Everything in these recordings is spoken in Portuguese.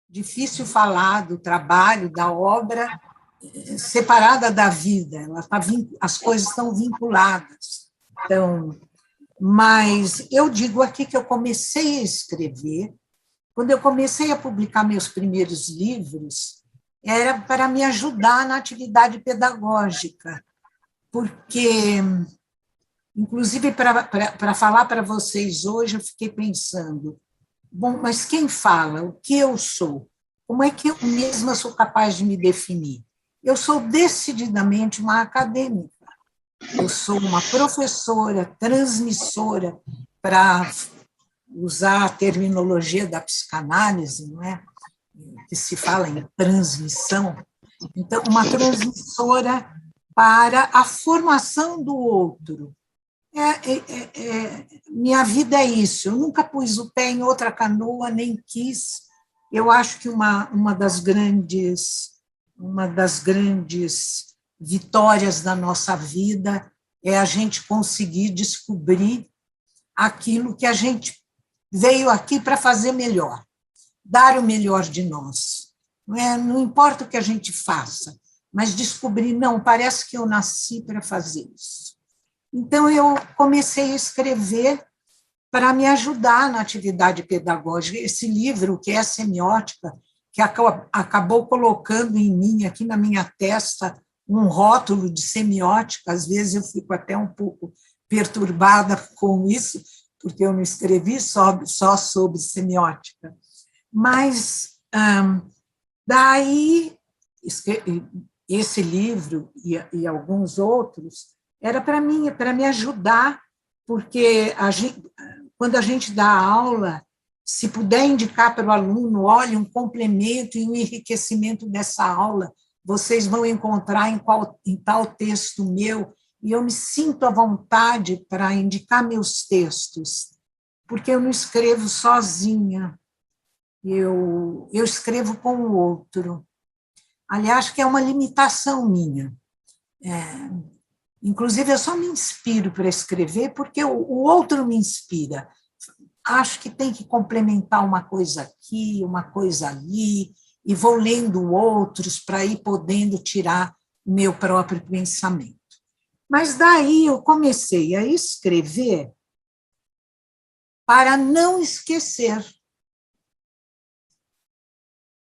Difícil falar do trabalho, da obra, separada da vida, as coisas estão vinculadas. Então, mas eu digo aqui que eu comecei a escrever, quando eu comecei a publicar meus primeiros livros, era para me ajudar na atividade pedagógica, porque, inclusive, para falar para vocês hoje, eu fiquei pensando, bom, mas quem fala? O que eu sou? Como é que eu mesma sou capaz de me definir? Eu sou decididamente uma acadêmica. Eu sou uma professora, transmissora, para usar a terminologia da psicanálise, não é? Que se fala em transmissão. Então, uma transmissora para a formação do outro. Minha vida é isso. Eu nunca pus o pé em outra canoa, nem quis. Eu acho que uma das grandes vitórias da nossa vida é a gente conseguir descobrir aquilo que a gente veio aqui para fazer melhor, dar o melhor de nós. Não importa o que a gente faça, mas descobrir, não, parece que eu nasci para fazer isso. Então, eu comecei a escrever para me ajudar na atividade pedagógica. Esse livro, que é a Semiótica, que acabou colocando em mim, aqui na minha testa, um rótulo de semiótica, às vezes eu fico até um pouco perturbada com isso, porque eu não escrevi só sobre semiótica. Mas, daí, esse livro e alguns outros, era para mim, para me ajudar, porque quando a gente dá aula, se puder indicar para o aluno, olha, um complemento e um enriquecimento dessa aula, vocês vão encontrar em tal texto meu, e eu me sinto à vontade para indicar meus textos, porque eu não escrevo sozinha, eu escrevo com o outro. Aliás, que é uma limitação minha. Inclusive, eu só me inspiro para escrever porque o outro me inspira. Acho que tem que complementar uma coisa aqui, uma coisa ali, e vou lendo outros para ir podendo tirar o meu próprio pensamento. Mas daí eu comecei a escrever para não esquecer.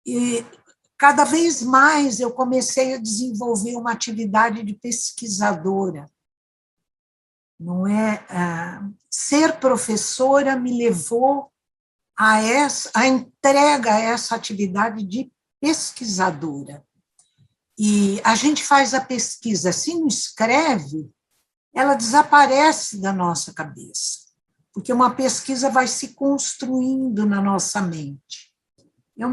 E cada vez mais eu comecei a desenvolver uma atividade de pesquisadora. Não é? Ser professora me levou a entrega a essa atividade de pesquisadora. E a gente faz a pesquisa, se não escreve, ela desaparece da nossa cabeça, porque uma pesquisa vai se construindo na nossa mente. É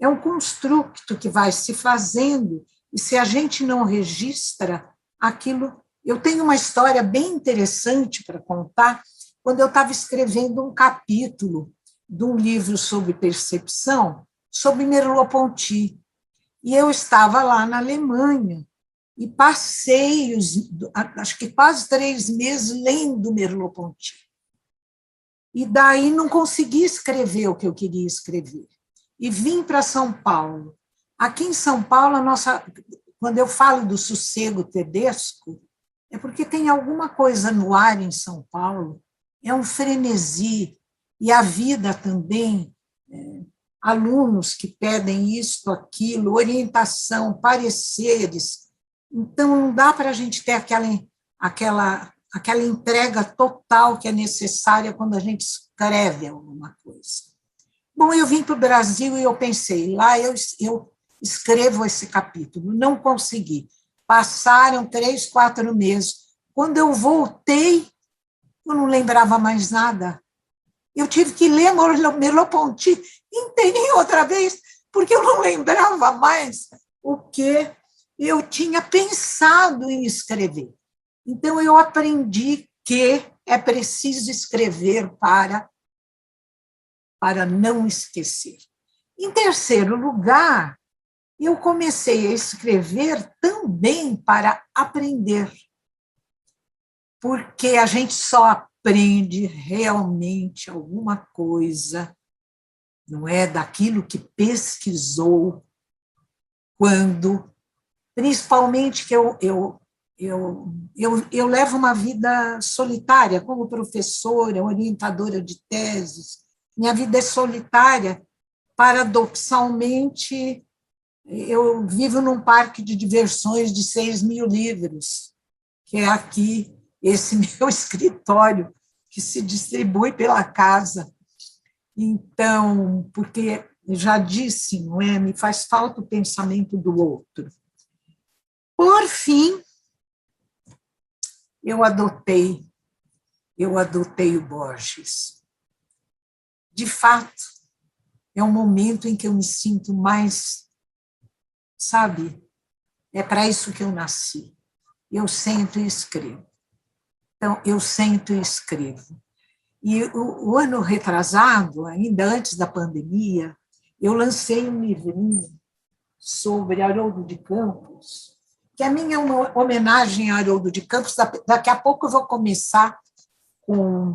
um construto que vai se fazendo, e se a gente não registra aquilo. Eu tenho uma história bem interessante para contar, quando eu estava escrevendo um capítulo de um livro sobre percepção, sobre Merleau-Ponty, e eu estava lá na Alemanha, e passei, acho que quase 3 meses, lendo Merleau-Ponty. E daí não consegui escrever o que eu queria escrever. E vim para São Paulo. Aqui em São Paulo, quando eu falo do sossego tedesco, é porque tem alguma coisa no ar em São Paulo, é um frenesi, e a vida também, alunos que pedem isto, aquilo, orientação, pareceres. Então, não dá para a gente ter aquela entrega total que é necessária quando a gente escreve alguma coisa. Bom, eu vim para o Brasil e eu pensei, lá eu escrevo esse capítulo, não consegui. Passaram 3, 4 meses. Quando eu voltei, eu não lembrava mais nada. Eu tive que ler Merleau-Ponty inteirinho outra vez, porque eu não lembrava mais o que eu tinha pensado em escrever. Então, eu aprendi que é preciso escrever para não esquecer. Em terceiro lugar, eu comecei a escrever também para aprender, porque a gente só aprende realmente alguma coisa, não é, daquilo que pesquisou, quando, principalmente que eu levo uma vida solitária, como professora, orientadora de teses, minha vida é solitária, paradoxalmente, eu vivo num parque de diversões de 6.000 livros, que é aqui, esse meu escritório, que se distribui pela casa. Então, porque já disse, não é? Me faz falta o pensamento do outro. Por fim, eu adotei o Borges. De fato, é um momento em que eu me sinto mais, sabe, é para isso que eu nasci. Eu sento e escrevo. Então, eu sento e escrevo. E o ano retrasado, ainda antes da pandemia, eu lancei um livrinho sobre Haroldo de Campos, que a minha é uma homenagem a Haroldo de Campos. Daqui a pouco eu vou começar com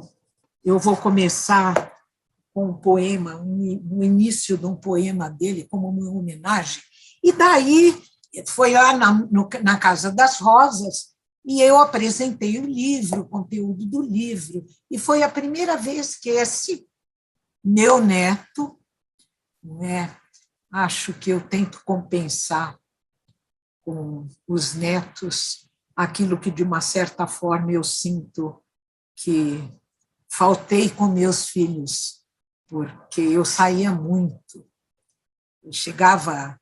um poema, um início de um poema dele como uma homenagem. E daí foi lá na Casa das Rosas e eu apresentei o livro, o conteúdo do livro, e foi a primeira vez que esse meu neto, né, acho que eu tento compensar com os netos aquilo que, de uma certa forma, eu sinto que faltei com meus filhos, porque eu saía muito. Eu chegava,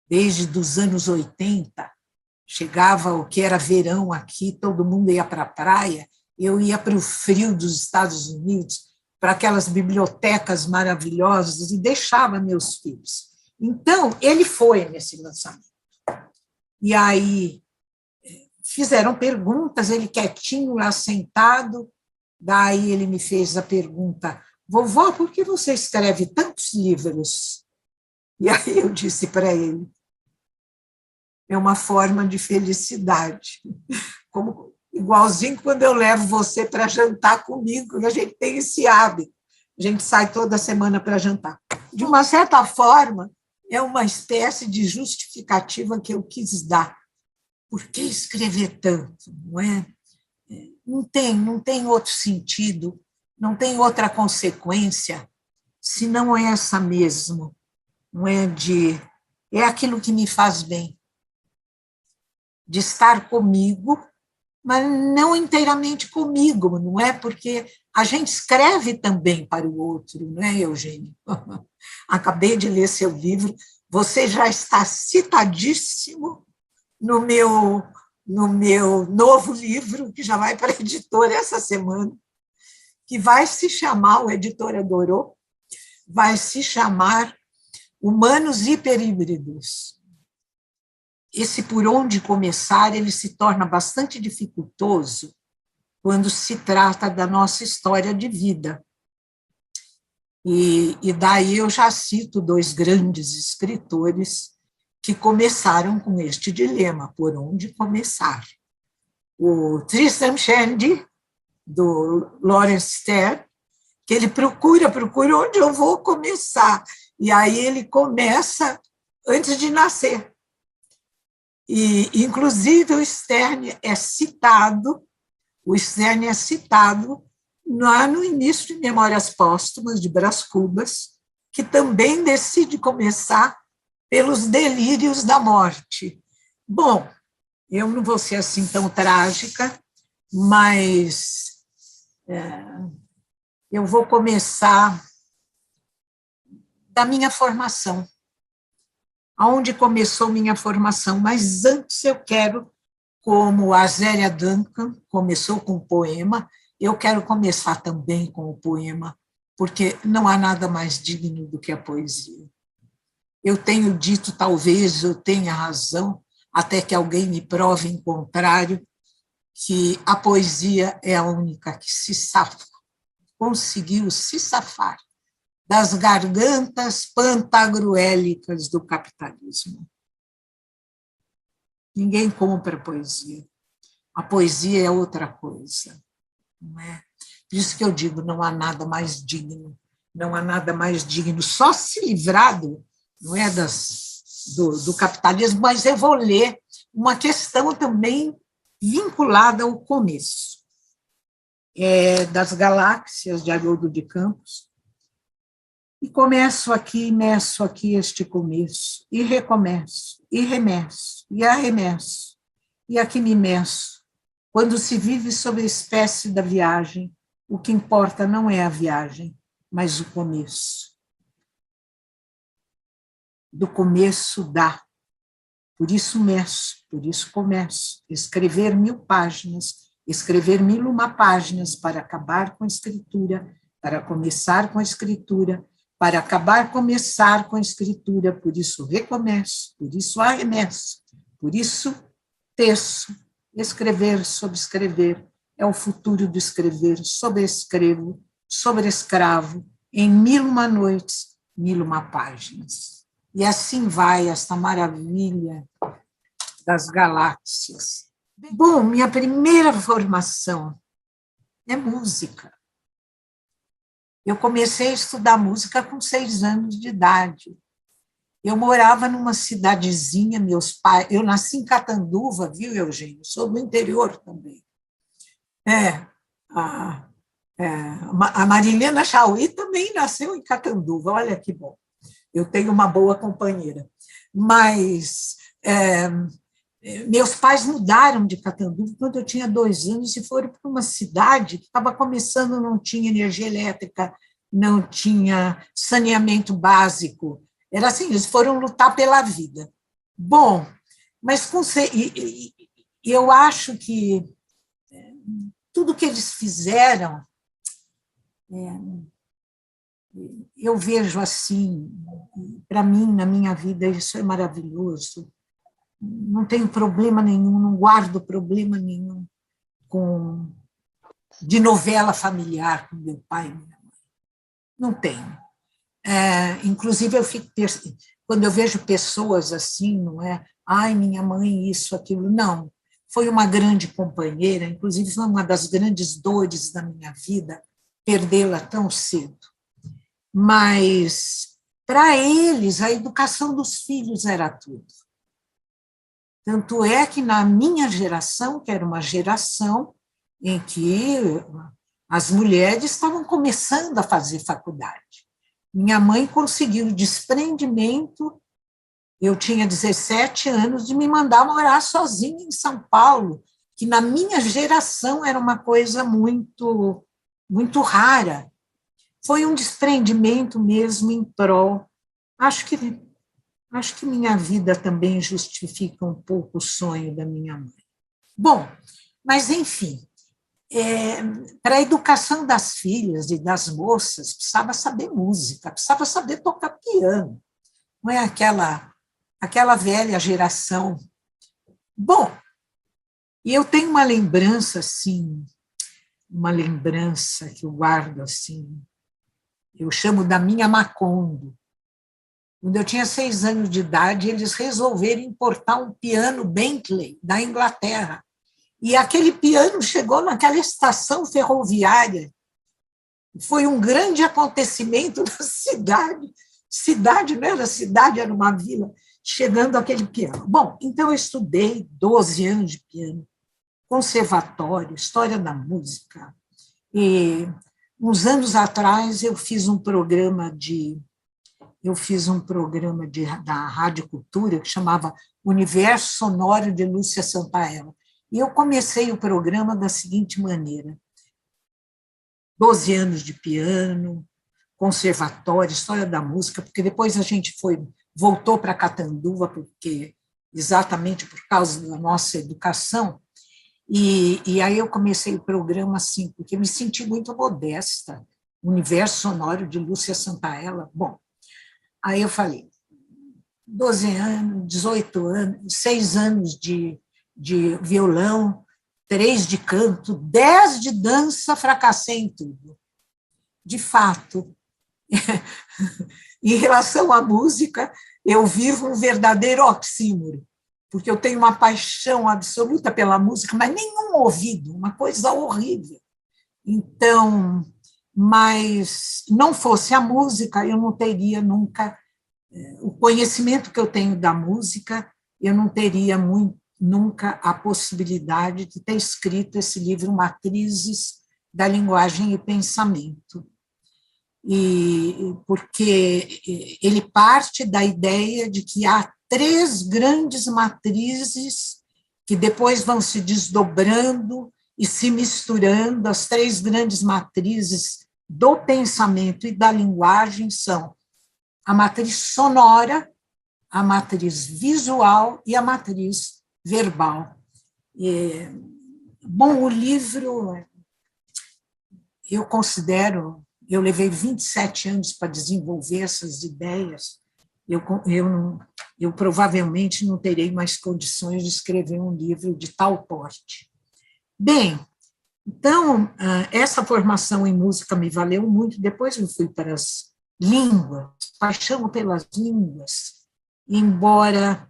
desde os anos 80, chegava o que era verão aqui, todo mundo ia para a praia, eu ia para o frio dos Estados Unidos, para aquelas bibliotecas maravilhosas, e deixava meus filhos. Então, ele foi nesse lançamento. E aí fizeram perguntas, ele quietinho lá sentado, daí ele me fez a pergunta: vovó, por que você escreve tantos livros? E aí eu disse para ele: é uma forma de felicidade, como igualzinho quando eu levo você para jantar comigo, a gente tem esse hábito, a gente sai toda semana para jantar. De uma certa forma, é uma espécie de justificativa que eu quis dar. Por que escrever tanto, não é? Não tem outro sentido, não tem outra consequência, se não é essa mesmo, não é é aquilo que me faz bem, de estar comigo, mas não inteiramente comigo, não é? Porque a gente escreve também para o outro, não é, Eugênio? Acabei de ler seu livro, você já está citadíssimo no meu novo livro, que já vai para a editora essa semana, que vai se chamar, o editor adorou, vai se chamar Humanos Hiperíbridos. Esse por onde começar, ele se torna bastante dificultoso quando se trata da nossa história de vida. E daí eu já cito dois grandes escritores que começaram com este dilema, por onde começar. O Tristram Shandy, do Lawrence Stern, que ele procura onde eu vou começar. E aí ele começa antes de nascer. E, inclusive, o Stern é citado lá no início de Memórias Póstumas, de Brás Cubas, que também decide começar pelos delírios da morte. Bom, eu não vou ser assim tão trágica, mas eu vou começar da minha formação, aonde começou minha formação, mas antes eu quero, como a Zélia Duncan começou com o poema, eu quero começar também com o poema, porque não há nada mais digno do que a poesia. Eu tenho dito, talvez eu tenha razão, até que alguém me prove em contrário, que a poesia é a única que conseguiu se safar das gargantas pantagruélicas do capitalismo. Ninguém compra poesia. A poesia é outra coisa, não é? Por isso que eu digo, não há nada mais digno, não há nada mais digno, só se livrado, não é, do capitalismo, mas eu vou ler uma questão também vinculada ao começo, das galáxias, de Haroldo de Campos, e começo aqui, meço aqui este começo, e recomeço, e remeço, e arremesso, e aqui me meço. Quando se vive sob a espécie da viagem, o que importa não é a viagem, mas o começo. Do começo dá. Por isso meço, por isso começo. Escrever 1000 páginas, escrever 1001 páginas para acabar com a escritura, para começar com a escritura, para acabar, começar com a escritura, por isso recomeço, por isso arremesso, por isso teço. Escrever, sobrescrever, é o futuro do escrever, sobrescrevo, sobrescravo, em 1001 noites, 1001 páginas. E assim vai esta maravilha das galáxias. Bom, minha primeira formação é música. Eu comecei a estudar música com 6 anos de idade. Eu morava numa cidadezinha, meus pais... Eu nasci em Catanduva, viu, Eugênio? Sou do interior também. A, a Marilena Chauí também nasceu em Catanduva, olha que bom. Eu tenho uma boa companheira. Mas meus pais mudaram de Catanduva quando eu tinha 2 anos e foram para uma cidade que estava começando, não tinha energia elétrica, não tinha saneamento básico. Era assim, eles foram lutar pela vida. Bom, mas eu acho que tudo que eles fizeram, eu vejo assim, para mim, na minha vida, isso é maravilhoso. Não tenho problema nenhum, não guardo problema nenhum de novela familiar com meu pai e minha mãe. Não tenho. Inclusive, eu fico, quando eu vejo pessoas assim, não é? Ai, minha mãe, isso, aquilo. Não, foi uma grande companheira, inclusive foi uma das grandes dores da minha vida, perdê-la tão cedo. Mas, para eles, a educação dos filhos era tudo. Tanto é que, na minha geração, que era uma geração em que as mulheres estavam começando a fazer faculdade, minha mãe conseguiu o desprendimento, eu tinha 17 anos, de me mandar morar sozinha em São Paulo, que na minha geração era uma coisa muito, muito rara. Foi um desprendimento mesmo em prol. Acho que minha vida também justifica um pouco o sonho da minha mãe. Bom, mas, enfim, para a educação das filhas e das moças, precisava saber música, precisava saber tocar piano, não é aquela velha geração. Bom, e eu tenho uma lembrança, assim, uma lembrança que eu guardo, assim, eu chamo da minha Macondo. Quando eu tinha 6 anos de idade, eles resolveram importar um piano Bentley da Inglaterra. E aquele piano chegou naquela estação ferroviária. Foi um grande acontecimento na cidade. Cidade não era cidade, era uma vila, chegando aquele piano. Bom, então eu estudei 12 anos de piano, conservatório, história da música. E uns anos atrás eu fiz um programa da Rádio Cultura que chamava Universo Sonoro de Lúcia Santaella. E eu comecei o programa da seguinte maneira: 12 anos de piano, conservatório, história da música, porque depois a gente voltou para Catanduva, exatamente por causa da nossa educação, e aí eu comecei o programa assim, porque me senti muito modesta, Universo Sonoro de Lúcia Santaella. Bom, aí eu falei, 12 anos, 18 anos, 6 anos de violão, 3 de canto, 10 de dança, fracassei em tudo. De fato, Em relação à música, eu vivo um verdadeiro oxímoro, porque eu tenho uma paixão absoluta pela música, mas nenhum ouvido, uma coisa horrível. Então, mas não fosse a música, eu não teria nunca o conhecimento que eu tenho da música, eu não teria nunca a possibilidade de ter escrito esse livro Matrizes da Linguagem e Pensamento. E porque ele parte da ideia de que há três grandes matrizes que depois vão se desdobrando e se misturando. As três grandes matrizes do pensamento e da linguagem são a matriz sonora, a matriz visual e a matriz verbal. Bom, o livro, eu considero, eu levei 27 anos para desenvolver essas ideias, eu provavelmente não terei mais condições de escrever um livro de tal porte. Bem, então, essa formação em música me valeu muito. Depois eu fui para as línguas, paixão pelas línguas, embora,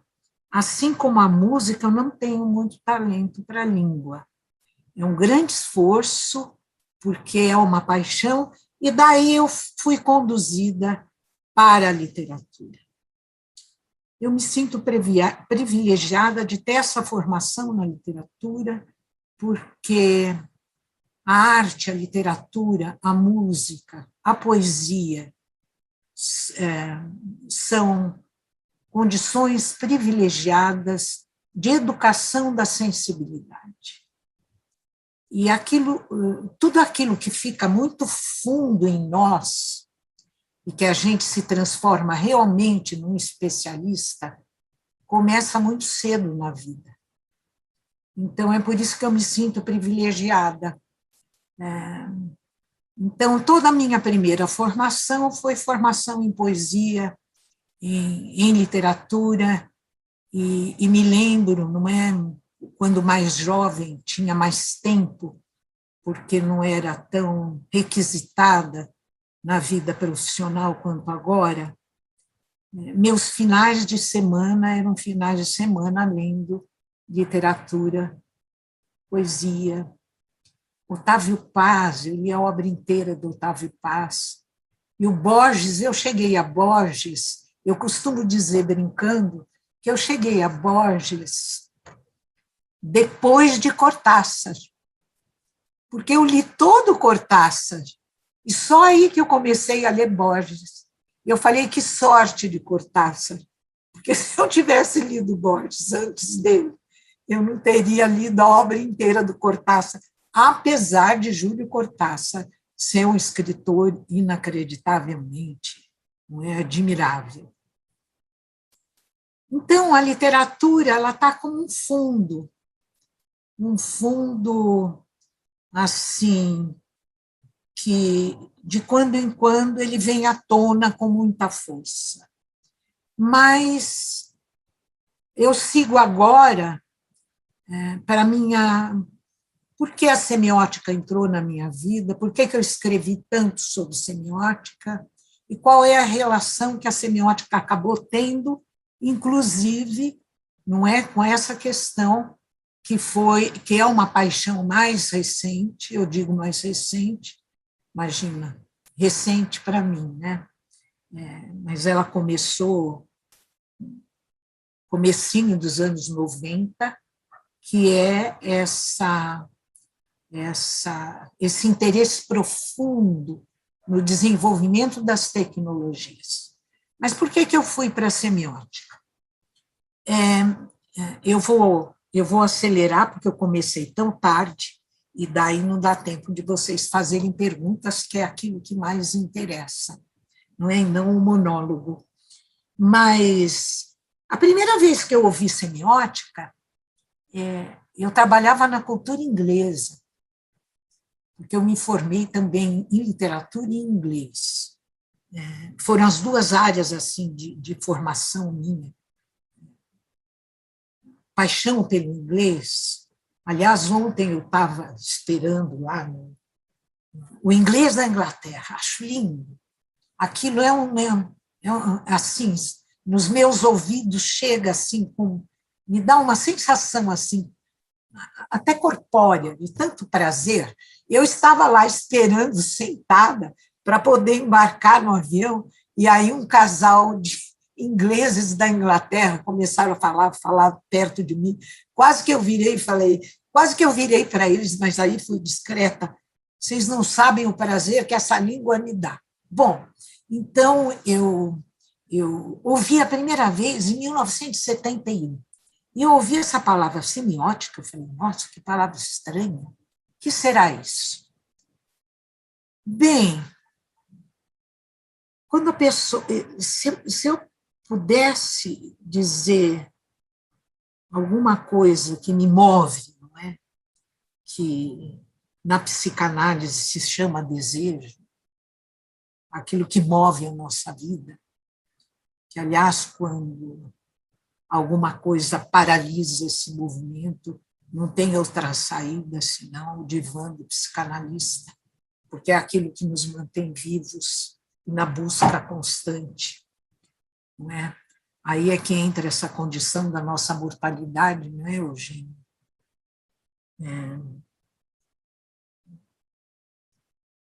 assim como a música, eu não tenho muito talento para a língua. É um grande esforço, porque é uma paixão, e daí eu fui conduzida para a literatura. Eu me sinto privilegiada de ter essa formação na literatura, porque a arte, a literatura, a música, a poesia são condições privilegiadas de educação da sensibilidade. E tudo aquilo que fica muito fundo em nós, e que a gente se transforma realmente num especialista, começa muito cedo na vida. Então, é por isso que eu me sinto privilegiada. Então, toda a minha primeira formação foi formação em poesia, em literatura, e me lembro, não é, quando mais jovem, tinha mais tempo, porque não era tão requisitada na vida profissional quanto agora, meus finais de semana eram finais de semana lendo literatura, poesia. Otávio Paz, eu li a obra inteira do Otávio Paz. E o Borges, eu cheguei a Borges, eu costumo dizer, brincando, que eu cheguei a Borges depois de Cortázar, porque eu li todo Cortázar, e só aí que eu comecei a ler Borges. Eu falei, que sorte de Cortázar, porque se eu tivesse lido Borges antes dele, eu não teria lido a obra inteira do Cortázar, apesar de Júlio Cortázar ser um escritor inacreditavelmente, não é, admirável. Então, a literatura ela está como um fundo assim, que de quando em quando ele vem à tona com muita força. Mas eu sigo agora para minha... Por que a semiótica entrou na minha vida? Por que eu escrevi tanto sobre semiótica? E qual é a relação que a semiótica acabou tendo, inclusive, não é, com essa questão que é uma paixão mais recente, eu digo mais recente, imagina, recente para mim, né? Mas ela começou comecinho dos anos 90, que é esse interesse profundo no desenvolvimento das tecnologias. Mas por que eu fui para a semiótica? Eu vou acelerar, porque eu comecei tão tarde, e daí não dá tempo de vocês fazerem perguntas, que é aquilo que mais interessa, não é? E não o monólogo. Mas a primeira vez que eu ouvi semiótica, eu trabalhava na cultura inglesa, porque eu me formei também em literatura e em inglês. Foram as duas áreas assim de formação minha. Paixão pelo inglês. Aliás, ontem eu estava esperando lá o inglês da Inglaterra, acho lindo. aquilo assim, nos meus ouvidos chega assim, me dá uma sensação assim, até corpórea, de tanto prazer. Eu estava lá esperando, sentada, para poder embarcar no avião, e aí um casal de ingleses da Inglaterra começaram a falar perto de mim. Quase que eu virei para eles, mas aí fui discreta. Vocês não sabem o prazer que essa língua me dá. Bom, então eu ouvi a primeira vez em 1971. E eu ouvi essa palavra semiótica, eu falei, nossa, que palavra estranha. O que será isso? Bem, quando a pessoa, se eu pudesse dizer alguma coisa que me move, não é? Que na psicanálise se chama desejo, aquilo que move a nossa vida, que, aliás, quando alguma coisa paralisa esse movimento, não tem outra saída senão o divã do psicanalista, porque é aquilo que nos mantém vivos e na busca constante, não é? Aí é que entra essa condição da nossa mortalidade, não é, Eugênio?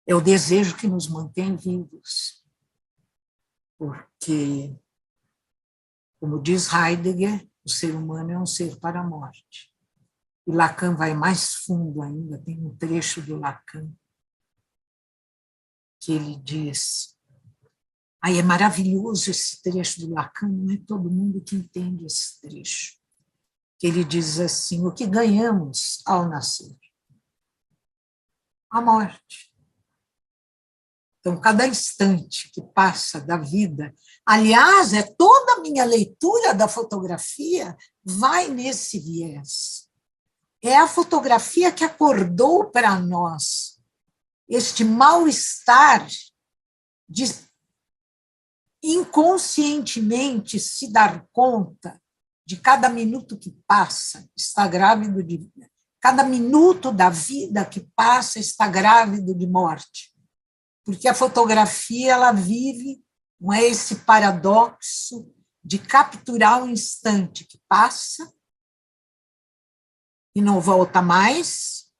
É o desejo que nos mantém vivos, porque, como diz Heidegger, o ser humano é um ser para a morte. E Lacan vai mais fundo ainda, tem um trecho do Lacan que ele diz, aí é maravilhoso esse trecho do Lacan, não é todo mundo que entende esse trecho, que ele diz assim, o que ganhamos ao nascer? A morte. Então, cada instante que passa da vida, aliás, toda a minha leitura da fotografia vai nesse viés. É a fotografia que acordou para nós este mal-estar de inconscientemente se dar conta de cada minuto que passa, está grávido de... Cada minuto da vida que passa está grávido de morte. Porque a fotografia ela vive, não é, esse paradoxo de capturar um instante que passa e não volta mais,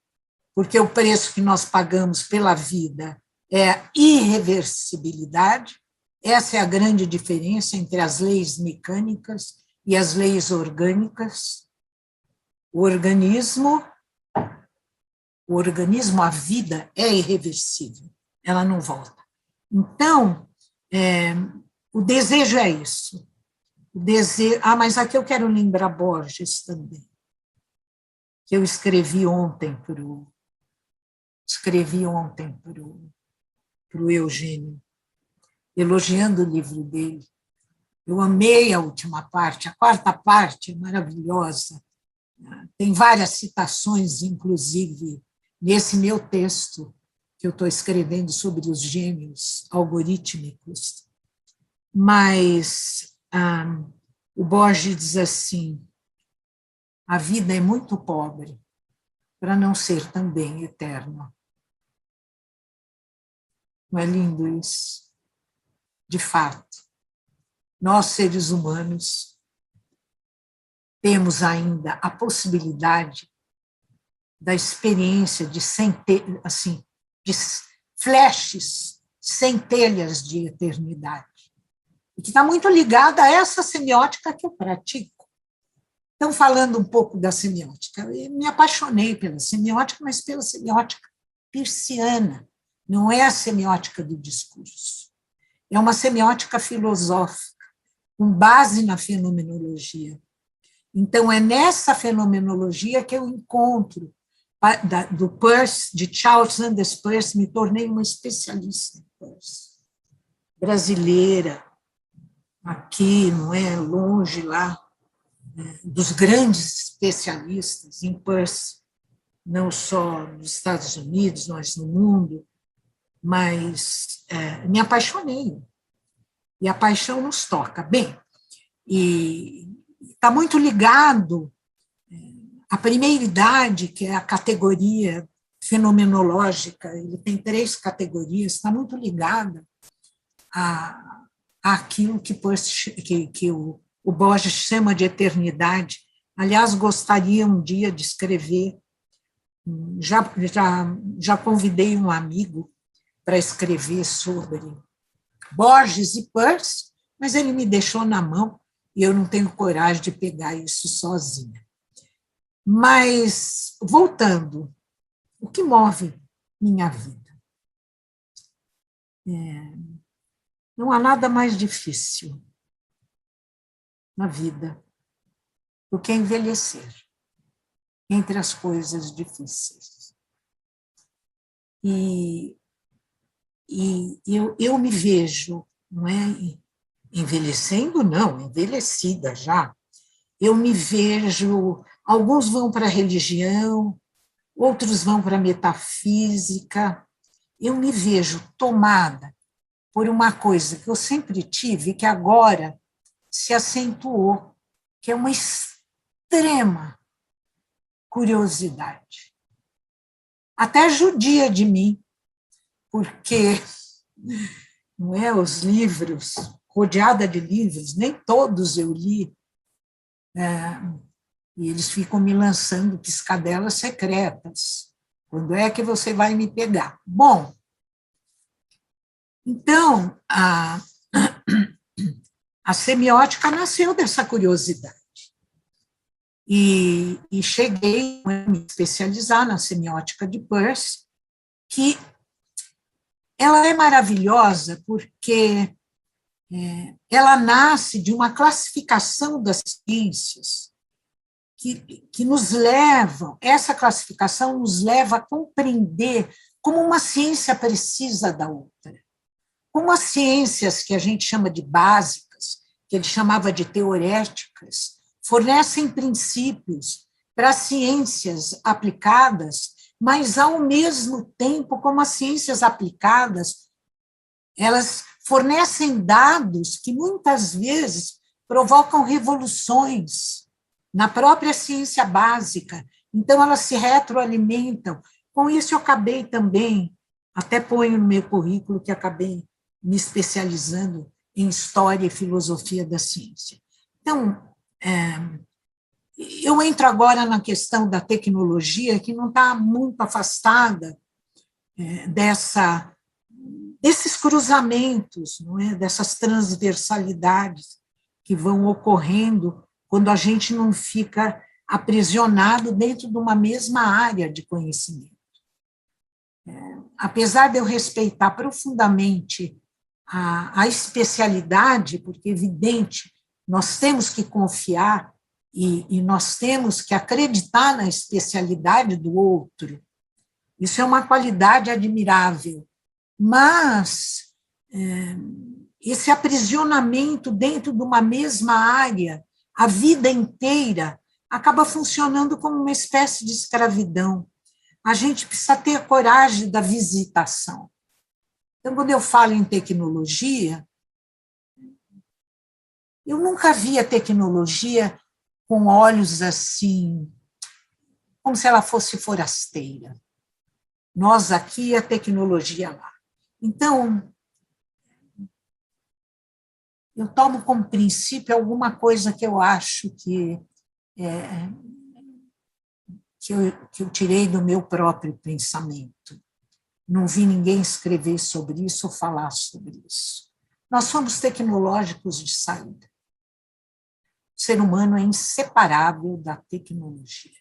porque o preço que nós pagamos pela vida é a irreversibilidade. Essa é a grande diferença entre as leis mecânicas e as leis orgânicas. O organismo, a vida é irreversível, ela não volta. Então, o desejo é isso. O desejo, mas aqui eu quero lembrar Borges também, que eu escrevi ontem para o Eugênio, elogiando o livro dele. Eu amei a última parte, a quarta parte é maravilhosa. Tem várias citações, inclusive, nesse meu texto que eu estou escrevendo sobre os gêmeos algorítmicos. Mas o Borges diz assim, a vida é muito pobre para não ser também eterna. Não é lindo isso? De fato, nós, seres humanos, temos ainda a possibilidade da experiência de assim, de flashes, centelhas de eternidade, e que está muito ligada a essa semiótica que eu pratico. Então, falando um pouco da semiótica, eu me apaixonei pela semiótica, mas pela semiótica peirciana, não é a semiótica do discurso. É uma semiótica filosófica, com base na fenomenologia. Então, é nessa fenomenologia que eu encontro, do Peirce, de Charles Sanders Peirce, me tornei uma especialista em Peirce. Brasileira, aqui, não é? Longe lá, dos grandes especialistas em Peirce, não só nos Estados Unidos, mas no mundo, mas me apaixonei. E a paixão nos toca. Bem, e está muito ligado à primeira idade, que é a categoria fenomenológica, ele tem 3 categorias, está muito ligada àquilo que o Borges chama de eternidade. Aliás, gostaria um dia de escrever, já convidei um amigo para escrever sobre Borges e Peirce, mas ele me deixou na mão e eu não tenho coragem de pegar isso sozinha. Mas, voltando, o que move minha vida? Não há nada mais difícil na vida do que envelhecer, entre as coisas difíceis. E eu me vejo, não é envelhecendo, não, envelhecida já. Eu me vejo, alguns vão para a religião, outros vão para a metafísica. Eu me vejo tomada por uma coisa que eu sempre tive, que agora se acentuou, que é uma extrema curiosidade. Até judia de mim, porque não é, os livros, rodeada de livros, nem todos eu li, e eles ficam me lançando piscadelas secretas. Quando é que você vai me pegar? Bom, então, a semiótica nasceu dessa curiosidade. E cheguei a me especializar na semiótica de Peirce, que ela é maravilhosa porque ela nasce de uma classificação das ciências que nos levam, essa classificação nos leva a compreender como uma ciência precisa da outra. Como as ciências que a gente chama de básicas, que ele chamava de teoréticas, fornecem princípios para as ciências aplicadas, mas, ao mesmo tempo, como as ciências aplicadas, elas fornecem dados que, muitas vezes, provocam revoluções na própria ciência básica. Então, elas se retroalimentam. Com isso, eu acabei também, até ponho no meu currículo que acabei me especializando em História e Filosofia da Ciência. Então, eu entro agora na questão da tecnologia, que não está muito afastada desses cruzamentos, não é? Dessas transversalidades que vão ocorrendo quando a gente não fica aprisionado dentro de uma mesma área de conhecimento. Apesar de eu respeitar profundamente a especialidade, porque, é evidente, nós temos que confiar e nós temos que acreditar na especialidade do outro. Isso é uma qualidade admirável. Mas esse aprisionamento dentro de uma mesma área, a vida inteira, acaba funcionando como uma espécie de escravidão. A gente precisa ter a coragem da visitação. Então, quando eu falo em tecnologia, eu nunca vi a tecnologia com olhos assim, como se ela fosse forasteira. Nós aqui e a tecnologia lá. Então, eu tomo como princípio alguma coisa que eu acho que eu tirei do meu próprio pensamento. Não vi ninguém escrever sobre isso ou falar sobre isso. Nós somos tecnológicos de saída. O ser humano é inseparável da tecnologia.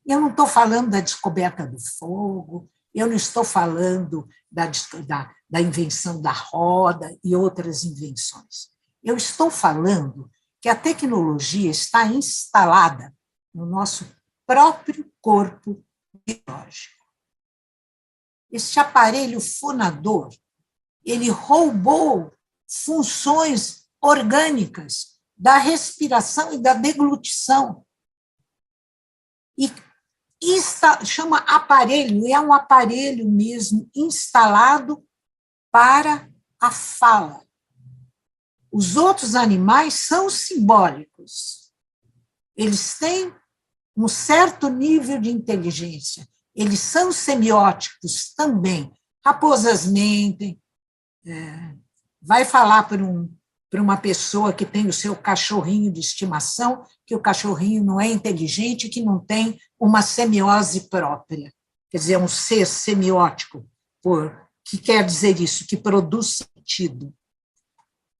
E eu não estou falando da descoberta do fogo, eu não estou falando da invenção da roda e outras invenções. Eu estou falando que a tecnologia está instalada no nosso próprio corpo biológico. Este aparelho fonador, ele roubou funções orgânicas da respiração e da deglutição. E chama aparelho, é um aparelho mesmo instalado para a fala. Os outros animais são simbólicos. Eles têm um certo nível de inteligência. Eles são semióticos também. Raposas mentem, vai falar para uma pessoa que tem o seu cachorrinho de estimação, que o cachorrinho não é inteligente, que não tem uma semiose própria, quer dizer, um ser semiótico, que quer dizer isso, que produz sentido.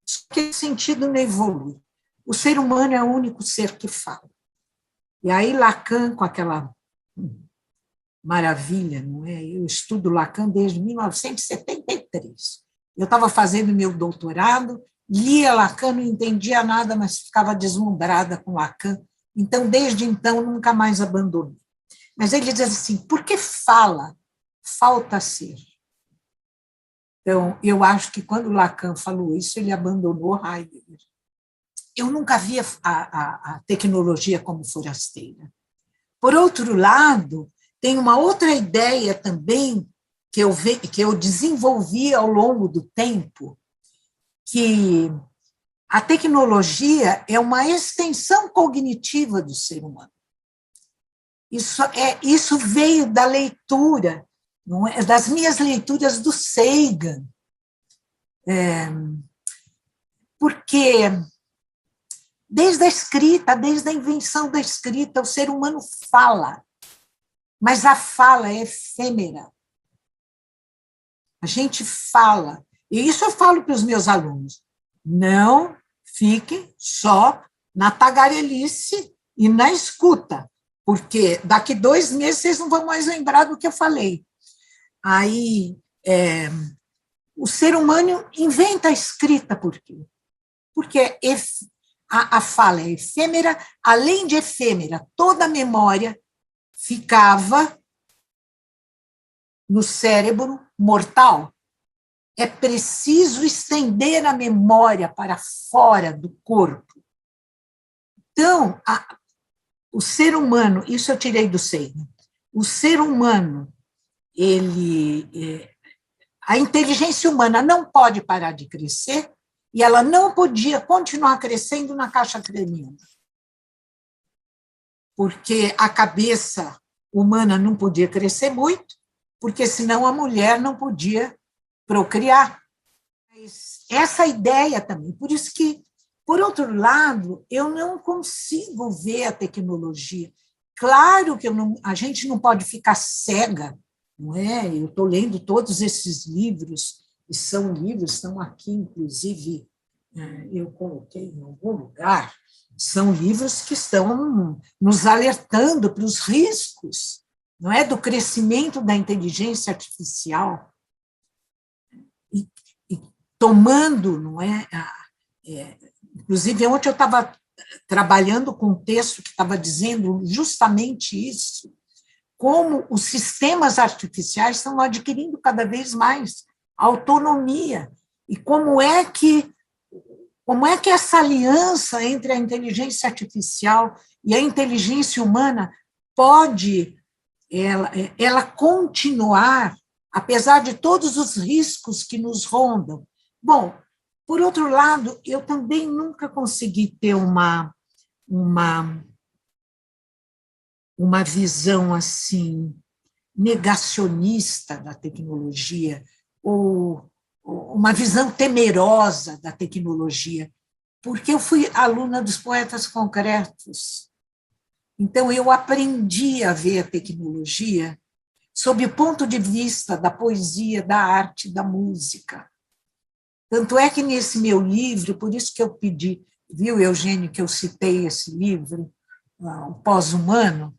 Só que esse sentido não evolui. O ser humano é o único ser que fala. E aí Lacan, com aquela maravilha, não é? Eu estudo Lacan desde 1973. Eu estava fazendo meu doutorado, lia Lacan, não entendia nada, mas ficava deslumbrada com Lacan. Então, desde então, nunca mais abandonei. Mas ele diz assim, por que fala? Falta ser. Então, eu acho que quando Lacan falou isso, ele abandonou Heidegger. Eu nunca via a tecnologia como forasteira. Por outro lado, tem uma outra ideia também que eu desenvolvi ao longo do tempo, que a tecnologia é uma extensão cognitiva do ser humano. Isso veio da leitura, não é? Das minhas leituras do Sagan, porque desde a escrita, desde a invenção da escrita, o ser humano fala, mas a fala é efêmera. A gente fala, e isso eu falo para os meus alunos, não fiquem só na tagarelice e na escuta, porque daqui 2 meses vocês não vão mais lembrar do que eu falei. Aí, o ser humano inventa a escrita, por quê? Porque a fala é efêmera, além de efêmera, toda a memória ficava no cérebro mortal. É preciso estender a memória para fora do corpo. Então, o ser humano, isso eu tirei do Sagan, o ser humano, a inteligência humana não pode parar de crescer e ela não podia continuar crescendo na caixa craniana. Porque a cabeça humana não podia crescer muito, porque senão a mulher não podia procriar. Essa ideia também, por isso que, por outro lado, eu não consigo ver a tecnologia. Claro que a gente não pode ficar cega, não é? Eu estou lendo todos esses livros, e são livros, estão aqui, inclusive, eu coloquei em algum lugar, são livros que estão nos alertando para os riscos, não é, do crescimento da inteligência artificial e tomando, não é, inclusive ontem eu estava trabalhando com um texto que estava dizendo justamente isso, como os sistemas artificiais estão adquirindo cada vez mais autonomia e como é que essa aliança entre a inteligência artificial e a inteligência humana pode ela continuar, apesar de todos os riscos que nos rondam. Bom, por outro lado, eu também nunca consegui ter uma visão assim negacionista da tecnologia ou uma visão temerosa da tecnologia, porque eu fui aluna dos poetas concretos. Então, eu aprendi a ver a tecnologia sob o ponto de vista da poesia, da arte, da música. Tanto é que nesse meu livro, por isso que eu pedi, viu, Eugênio, que eu citei esse livro, O Pós-Humano,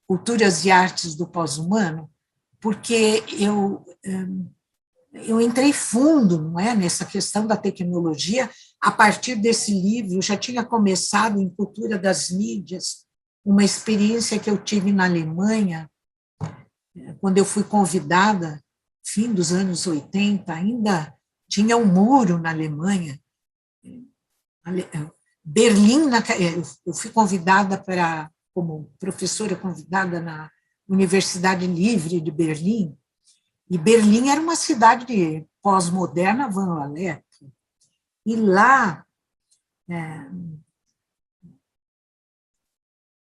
Culturas e Artes do Pós-Humano, porque eu entrei fundo, não é, nessa questão da tecnologia a partir desse livro. Eu já tinha começado em Cultura das Mídias, uma experiência que eu tive na Alemanha, quando eu fui convidada, fim dos anos 80, ainda tinha um muro na Alemanha. Berlim, eu fui convidada como professora convidada na Universidade Livre de Berlim, e Berlim era uma cidade pós-moderna, Van Alep. E lá,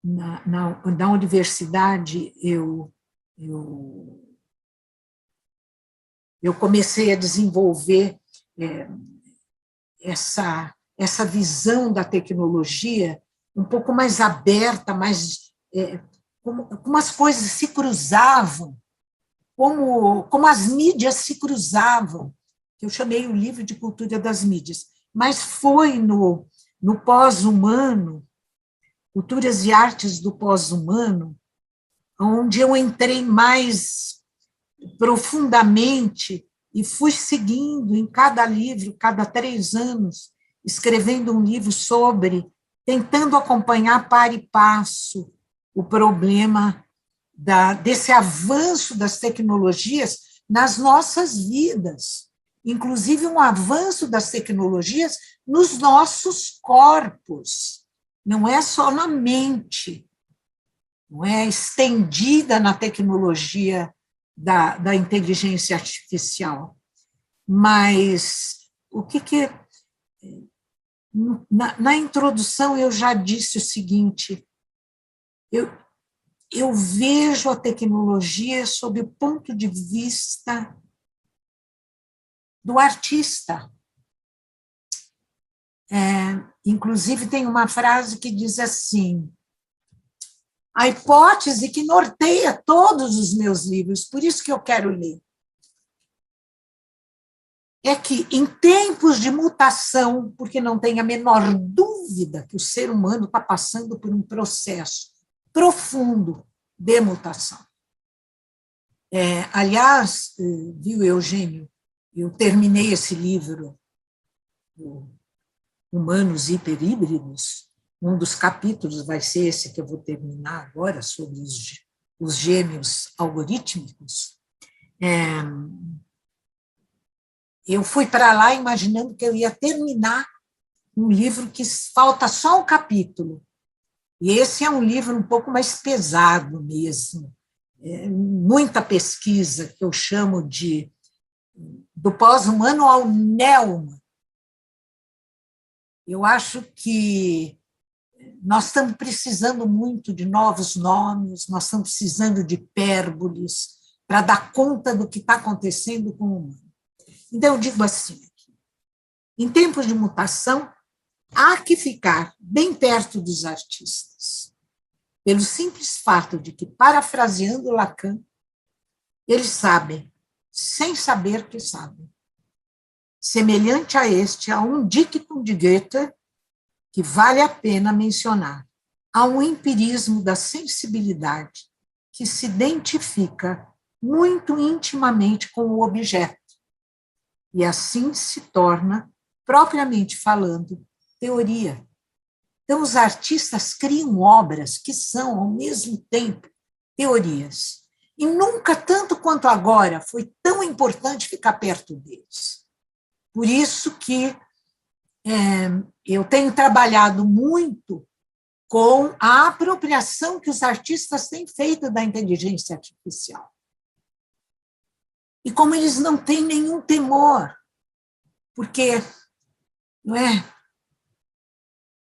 na universidade, eu comecei a desenvolver essa visão da tecnologia um pouco mais aberta, mais como as coisas se cruzavam, como as mídias se cruzavam. Eu chamei o livro de Cultura das Mídias, mas foi no pós-humano, Culturas e Artes do Pós-Humano, onde eu entrei mais profundamente e fui seguindo em cada livro, cada 3 anos, escrevendo um livro tentando acompanhar para e passo o problema desse avanço das tecnologias nas nossas vidas, inclusive um avanço das tecnologias nos nossos corpos, não é só na mente, não é estendida na tecnologia da inteligência artificial. Mas o que na introdução eu já disse o seguinte, eu vejo a tecnologia sob o ponto de vista do artista. Inclusive, tem uma frase que diz assim: a hipótese que norteia todos os meus livros, por isso que eu quero ler, é que, em tempos de mutação, porque não tem a menor dúvida que o ser humano está passando por um processo profundo de mutação. Aliás, viu, Eugênio, eu terminei esse livro, Humanos Hiperíbridos, um dos capítulos vai ser esse que eu vou terminar agora, sobre os gêmeos algorítmicos. Eu fui para lá imaginando que eu ia terminar um livro que falta só um capítulo. E esse é um livro um pouco mais pesado mesmo, muita pesquisa, que eu chamo de do pós-humano ao neo-humano. Eu acho que nós estamos precisando muito de novos nomes, nós estamos precisando de hipérboles para dar conta do que está acontecendo com o humano. Então, eu digo assim, em tempos de mutação, há que ficar bem perto dos artistas, pelo simples fato de que, parafraseando Lacan, eles sabem, sem saber que sabem. Semelhante a este, há um dictum de Goethe que vale a pena mencionar. Há um empirismo da sensibilidade que se identifica muito intimamente com o objeto, e assim se torna, propriamente falando, teoria. Então, os artistas criam obras que são, ao mesmo tempo, teorias. E nunca, tanto quanto agora, foi tão importante ficar perto deles. Por isso que eu tenho trabalhado muito com a apropriação que os artistas têm feito da inteligência artificial. E como eles não têm nenhum temor, porque não é?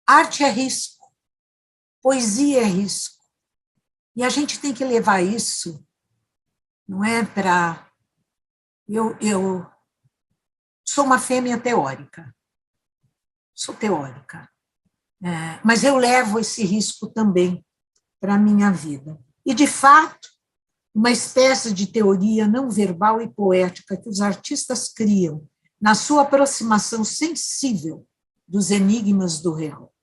Arte é risco, poesia é risco, e a gente tem que levar isso, não é para... Eu sou uma fêmea teórica, sou teórica, mas eu levo esse risco também para a minha vida. E, de fato, uma espécie de teoria não verbal e poética que os artistas criam na sua aproximação sensível dos enigmas do real.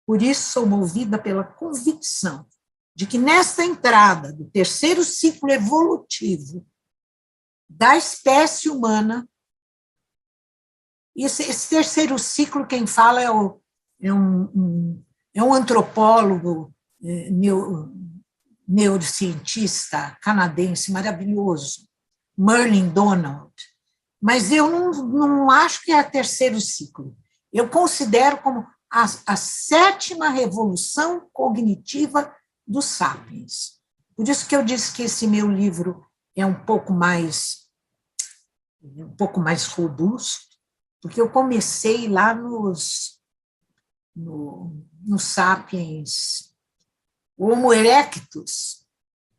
Por isso, sou movida pela convicção de que, nesta entrada do terceiro ciclo evolutivo da espécie humana, e esse terceiro ciclo, quem fala é um antropólogo, neurocientista canadense maravilhoso, Merlin Donald, mas eu não acho que é o terceiro ciclo. Eu considero como a 7ª revolução cognitiva dos sapiens. Por isso que eu disse que esse meu livro é um pouco mais robusto, porque eu comecei lá nos sapiens Homo erectus,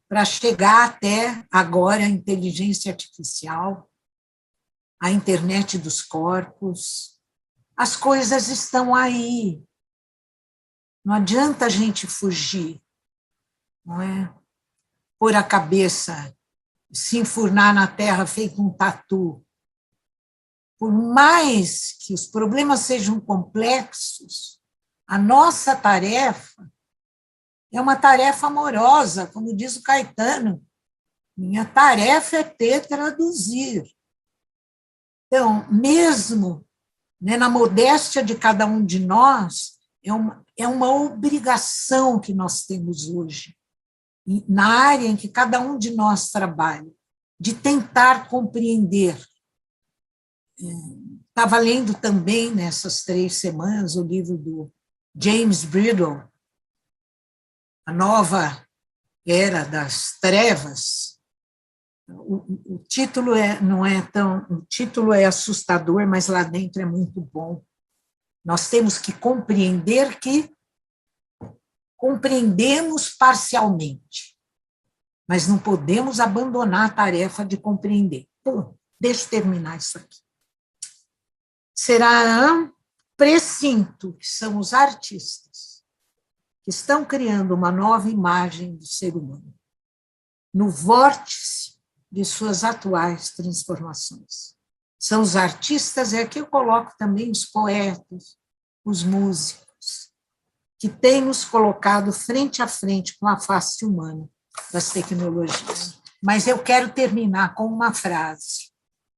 para chegar até agora a inteligência artificial, a internet dos corpos, as coisas estão aí. Não adianta a gente fugir, não é? Pôr a cabeça, se enfurnar na terra feito um tatu. Por mais que os problemas sejam complexos, a nossa tarefa é uma tarefa amorosa, como diz o Caetano. Minha tarefa é ter, traduzir. Então, mesmo, né, na modéstia de cada um de nós, é uma obrigação que nós temos hoje, na área em que cada um de nós trabalha, de tentar compreender. Estava lendo também, nessas 3 semanas, o livro do James Bridle, A Nova Era das Trevas. O título o título é assustador, mas lá dentro é muito bom. Nós temos que compreender que compreendemos parcialmente, mas não podemos abandonar a tarefa de compreender. Bom, deixa eu terminar isso aqui. Será precinto que são os artistas que estão criando uma nova imagem do ser humano, no vórtice de suas atuais transformações. São os artistas, e aqui eu coloco também os poetas, os músicos, que têm nos colocado frente a frente com a face humana das tecnologias. Mas eu quero terminar com uma frase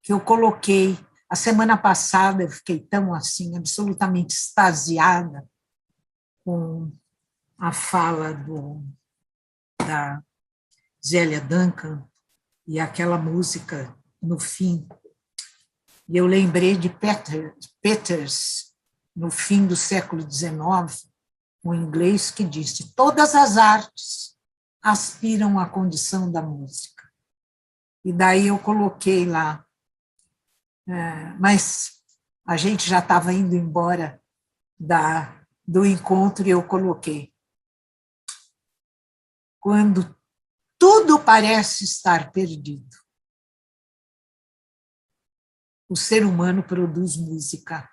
que eu coloquei a semana passada. Eu fiquei tão assim, absolutamente extasiada com a fala da Zélia Duncan e aquela música no fim. E eu lembrei de Peters, no fim do século XIX, um inglês que disse: todas as artes aspiram à condição da música. E daí eu coloquei lá, mas a gente já estava indo embora do encontro, e eu coloquei: quando tudo parece estar perdido, o ser humano produz música.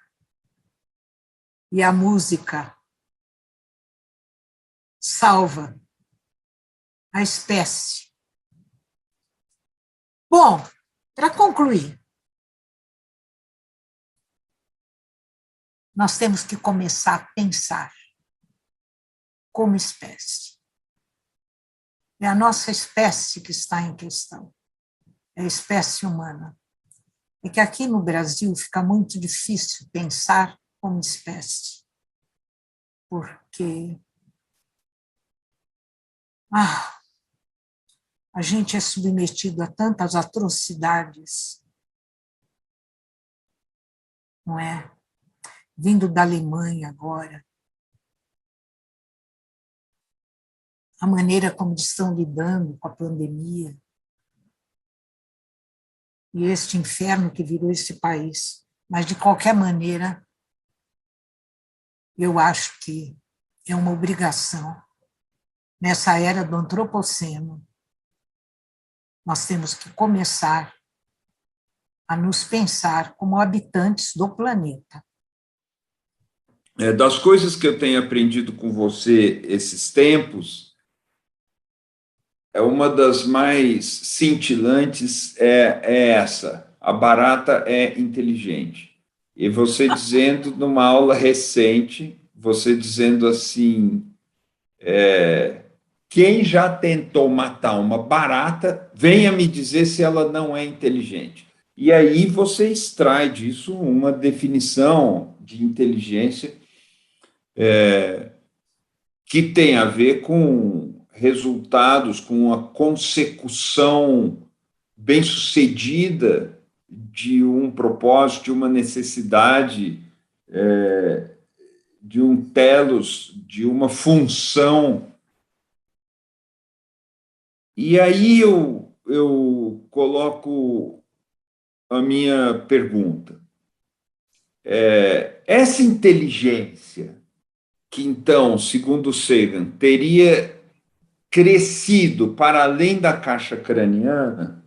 E a música salva a espécie. Bom, para concluir, nós temos que começar a pensar como espécie. É a nossa espécie que está em questão, é a espécie humana. É que aqui no Brasil fica muito difícil pensar como espécie, porque a gente é submetido a tantas atrocidades, não é? Vindo da Alemanha agora, a maneira como estão lidando com a pandemia, e este inferno que virou esse país. Mas, de qualquer maneira, eu acho que é uma obrigação. Nessa era do antropoceno, nós temos que começar a nos pensar como habitantes do planeta. Das coisas que eu tenho aprendido com você esses tempos, uma das mais cintilantes é essa: a barata é inteligente. E você dizendo, numa aula recente, você dizendo assim, quem já tentou matar uma barata, venha me dizer se ela não é inteligente. E aí você extrai disso uma definição de inteligência que tem a ver com resultados, com a consecução bem-sucedida de um propósito, de uma necessidade, de um telos, de uma função. E aí eu coloco a minha pergunta. Essa inteligência que, então, segundo Sagan, teria crescido para além da caixa craniana,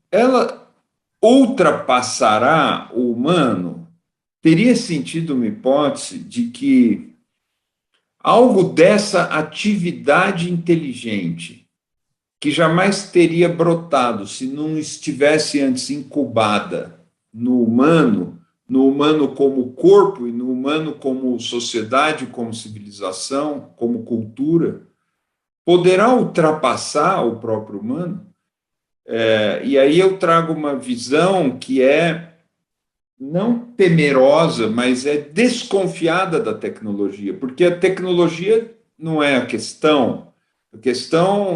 ela ultrapassará o humano, teria sentido uma hipótese de que algo dessa atividade inteligente, que jamais teria brotado se não estivesse antes incubada no humano como corpo e no humano como sociedade, como civilização, como cultura, poderá ultrapassar o próprio humano? E aí eu trago uma visão que é não temerosa, mas é desconfiada da tecnologia, porque a tecnologia não é a questão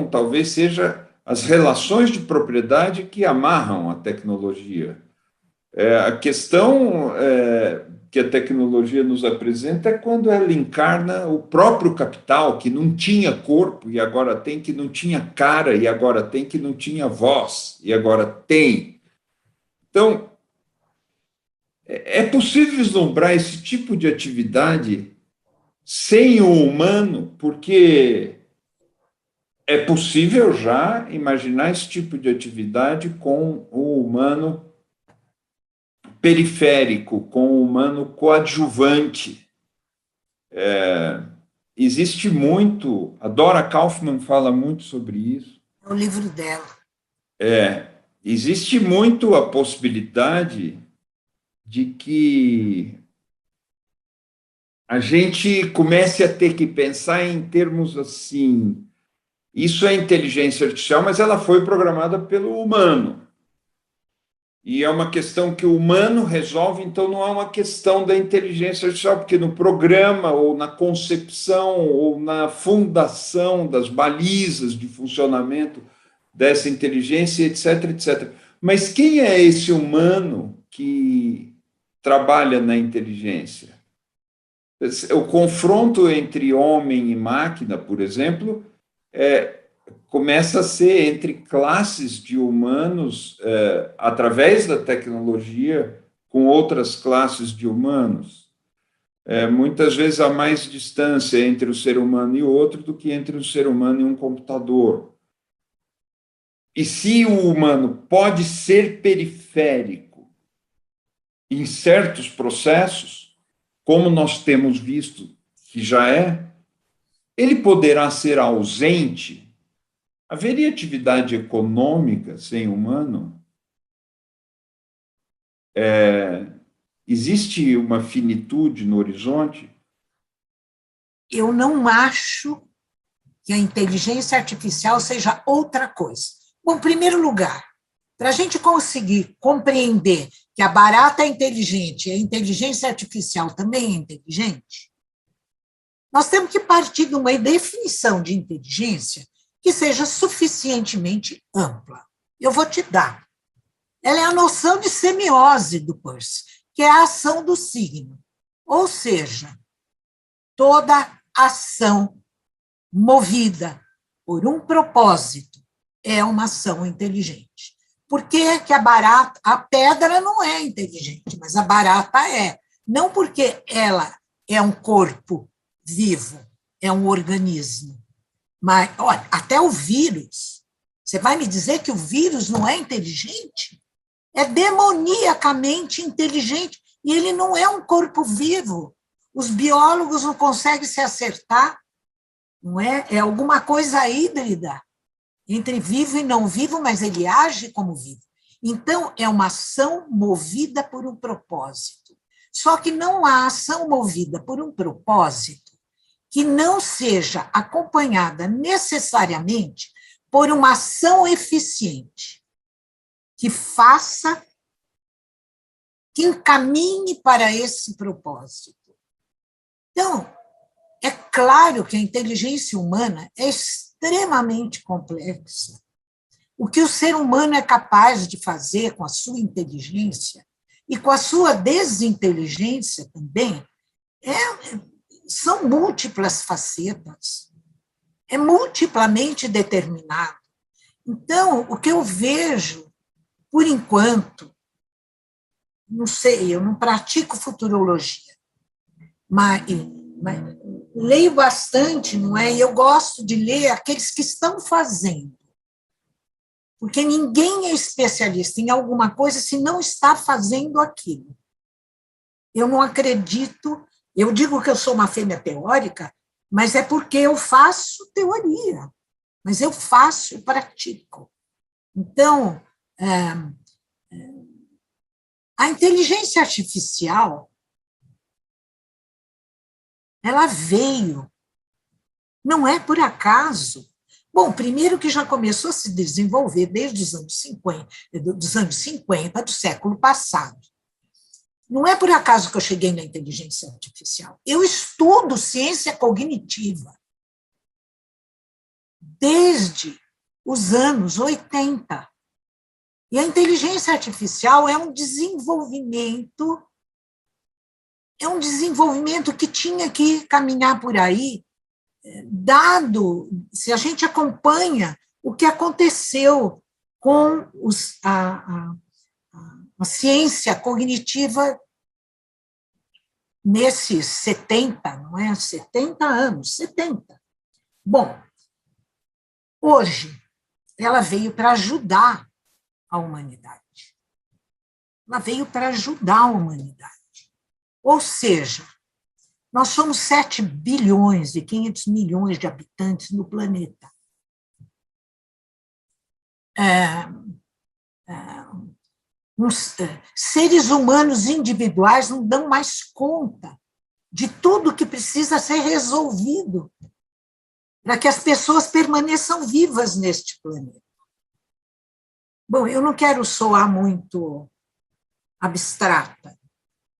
talvez seja as relações de propriedade que amarram a tecnologia. A questão que a tecnologia nos apresenta é quando ela encarna o próprio capital, que não tinha corpo e agora tem, que não tinha cara e agora tem, que não tinha voz e agora tem. Então, é possível vislumbrar esse tipo de atividade sem o humano, porque é possível já imaginar esse tipo de atividade com o humano periférico, com o humano coadjuvante. Existe muito, a Dora Kaufmann fala muito sobre isso. É o livro dela. Existe muito a possibilidade de que a gente comece a ter que pensar em termos assim, isso é inteligência artificial, mas ela foi programada pelo humano. E é uma questão que o humano resolve, então não é uma questão da inteligência artificial, porque no programa, ou na concepção, ou na fundação das balizas de funcionamento dessa inteligência, etc, etc. Mas quem é esse humano que trabalha na inteligência? O confronto entre homem e máquina, por exemplo, começa a ser entre classes de humanos, através da tecnologia, com outras classes de humanos. Muitas vezes há mais distância entre o ser humano e outro do que entre o ser humano e um computador. E se o humano pode ser periférico em certos processos, como nós temos visto que já ele poderá ser ausente. Haveria atividade econômica sem humano? Existe uma finitude no horizonte? Eu não acho que a inteligência artificial seja outra coisa. Bom, em primeiro lugar, para a gente conseguir compreender que a barata é inteligente e a inteligência artificial também é inteligente, nós temos que partir de uma definição de inteligência que seja suficientemente ampla. Eu vou te dar. Ela é a noção de semiose do Peirce, que é a ação do signo. Ou seja, toda ação movida por um propósito é uma ação inteligente. Por que que a pedra não é inteligente, mas a barata é? Não porque ela é um corpo vivo, é um organismo. Mas, olha, até o vírus. Você vai me dizer que o vírus não é inteligente? É demoniacamente inteligente e ele não é um corpo vivo. Os biólogos não conseguem se acertar, não é? É alguma coisa híbrida entre vivo e não vivo, mas ele age como vivo. Então, é uma ação movida por um propósito. Só que não há ação movida por um propósito que não seja acompanhada necessariamente por uma ação eficiente, que faça, que encaminhe para esse propósito. Então, é claro que a inteligência humana é extremamente complexa. O que o ser humano é capaz de fazer com a sua inteligência e com a sua desinteligência também são múltiplas facetas, é multiplamente determinado. Então, o que eu vejo, por enquanto, não sei, eu não pratico futurologia, mas leio bastante, não é? E eu gosto de ler aqueles que estão fazendo. Porque ninguém é especialista em alguma coisa se não está fazendo aquilo. Eu não acredito, eu digo que eu sou uma fêmea teórica, mas é porque eu faço teoria, mas eu faço e pratico. Então, a inteligência artificial, ela veio, não é por acaso. Bom, primeiro que já começou a se desenvolver desde os anos 50 do século passado. Não é por acaso que eu cheguei na inteligência artificial. Eu estudo ciência cognitiva desde os anos 80. E a inteligência artificial é um desenvolvimento que tinha que caminhar por aí, dado, se a gente acompanha o que aconteceu com a ciência cognitiva nesses 70, não é? 70 anos, 70. Bom, hoje ela veio para ajudar a humanidade. Ela veio para ajudar a humanidade. Ou seja, nós somos 7 bilhões e 500 milhões de habitantes no planeta. Seres humanos individuais não dão mais conta de tudo que precisa ser resolvido para que as pessoas permaneçam vivas neste planeta. Bom, eu não quero soar muito abstrata,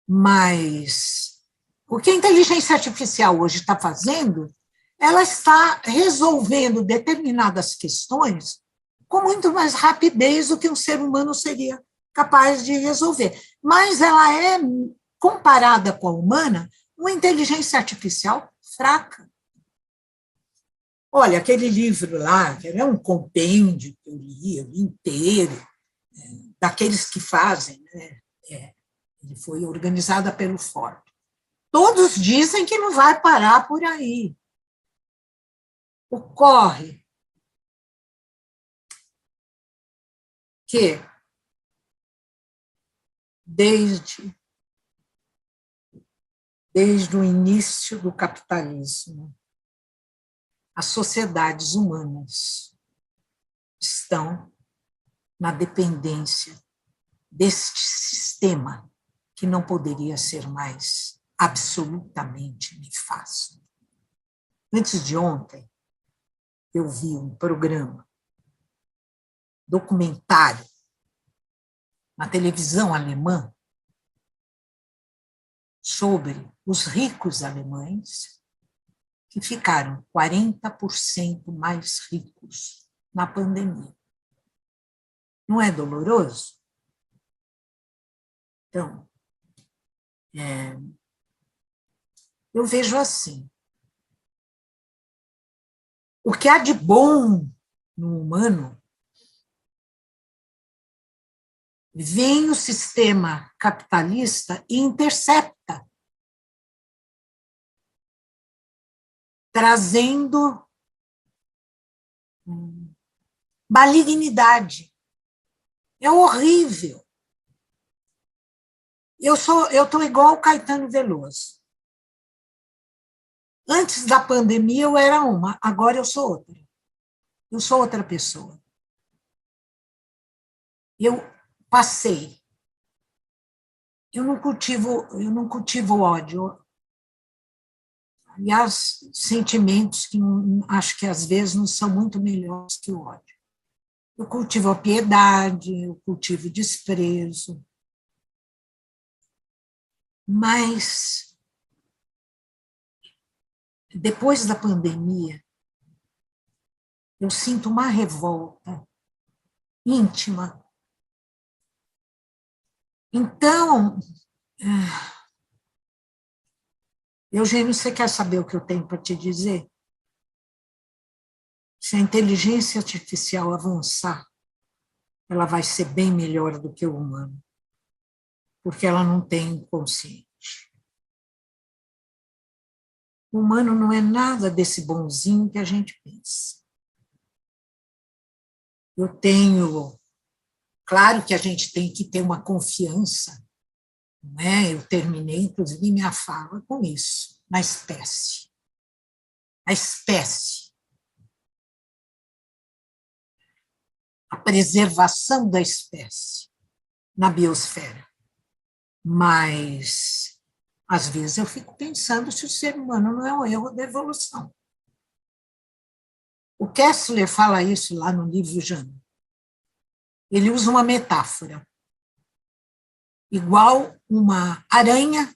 mas o que a inteligência artificial hoje está fazendo, ela está resolvendo determinadas questões com muito mais rapidez do que um ser humano seria capaz de resolver. Mas ela é, comparada com a humana, uma inteligência artificial fraca. Olha, aquele livro lá, que é um compêndio que eu li inteiro, daqueles que fazem, né? Ele foi organizado pelo Ford. Todos dizem que não vai parar por aí. Ocorre que, desde o início do capitalismo, as sociedades humanas estão na dependência deste sistema que não poderia ser mais absolutamente nefasto. Antes de ontem, eu vi um programa, documentário, na televisão alemã, sobre os ricos alemães que ficaram 40% mais ricos na pandemia. Não é doloroso? Então, eu vejo assim, o que há de bom no humano vem o sistema capitalista e intercepta, trazendo malignidade. É horrível. Eu estou igual o Caetano Veloso. Antes da pandemia eu era uma, agora eu sou outra. Eu sou outra pessoa. Eu passei. Eu não cultivo ódio. Aliás, sentimentos que acho que às vezes não são muito melhores que o ódio. Eu cultivo a piedade, eu cultivo o desprezo. Mas, depois da pandemia, eu sinto uma revolta íntima. Então, Eugênio, você quer saber o que eu tenho para te dizer? Se a inteligência artificial avançar, ela vai ser bem melhor do que o humano, porque ela não tem consciente. O humano não é nada desse bonzinho que a gente pensa. Eu tenho... Claro que a gente tem que ter uma confiança, né? Eu terminei, inclusive, minha fala com isso, na espécie. A espécie. A preservação da espécie na biosfera. Mas, às vezes, eu fico pensando se o ser humano não é um erro da evolução. O Kessler fala isso lá no livro Jana. Ele usa uma metáfora. Igual uma aranha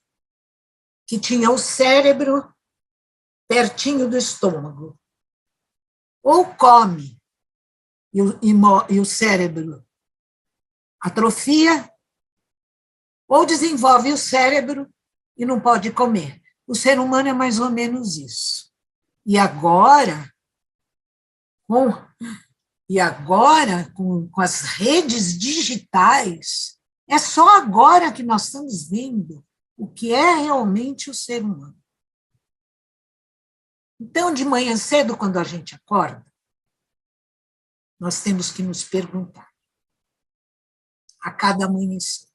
que tinha o cérebro pertinho do estômago. Ou come e o cérebro atrofia, ou desenvolve o cérebro e não pode comer. O ser humano é mais ou menos isso. E agora, com as redes digitais, é só agora que nós estamos vendo o que é realmente o ser humano. Então, de manhã cedo, quando a gente acorda, nós temos que nos perguntar, a cada amanhecer,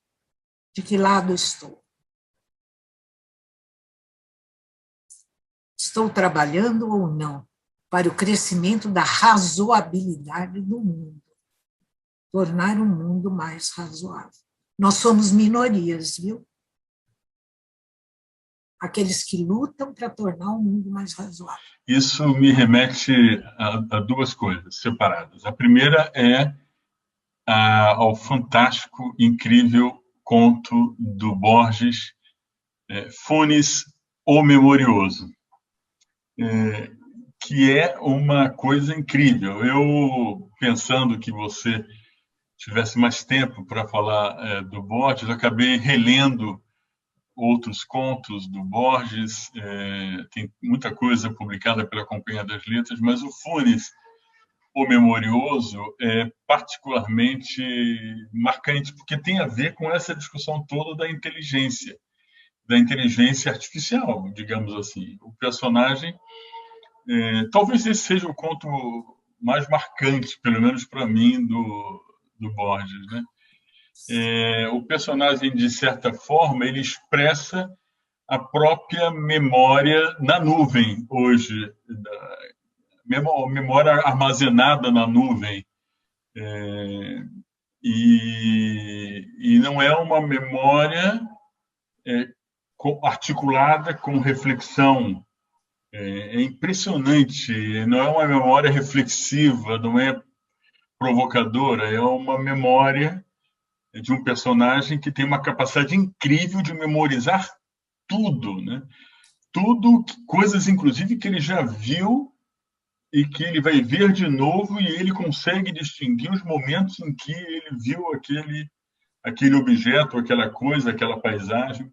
de que lado estou? Estou trabalhando ou não para o crescimento da razoabilidade do mundo, tornar o mundo mais razoável. Nós somos minorias, viu? Aqueles que lutam para tornar o mundo mais razoável. Isso me remete a duas coisas separadas. A primeira é ao fantástico, incrível conto do Borges, Funes, o Memorioso, que é uma coisa incrível. Eu, pensando que você tivesse mais tempo para falar do Borges, acabei relendo outros contos do Borges, tem muita coisa publicada pela Companhia das Letras, mas o Funes, o Memorioso, é particularmente marcante, porque tem a ver com essa discussão toda da inteligência artificial, digamos assim. O personagem, talvez esse seja o conto mais marcante, pelo menos para mim, do Borges, né? O personagem, de certa forma, ele expressa a própria memória na nuvem hoje, memória armazenada na nuvem. E não é uma memória articulada com reflexão. É impressionante, não é uma memória reflexiva, não é provocadora, é uma memória de um personagem que tem uma capacidade incrível de memorizar tudo, né? Tudo, coisas inclusive que ele já viu e que ele vai ver de novo, e ele consegue distinguir os momentos em que ele viu aquele objeto, aquela coisa, aquela paisagem.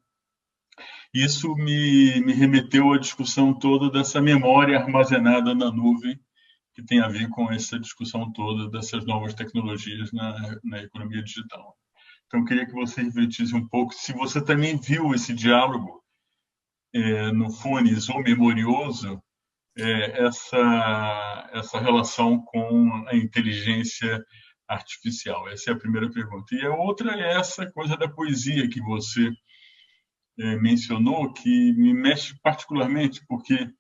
Isso me remeteu à discussão toda dessa memória armazenada na nuvem, que tem a ver com essa discussão toda dessas novas tecnologias na economia digital. Então, eu queria que você refletisse um pouco se você também viu esse diálogo no Funes, o Memorioso, essa relação com a inteligência artificial. Essa é a primeira pergunta. E a outra é essa coisa da poesia que você mencionou, que me mexe particularmente, porque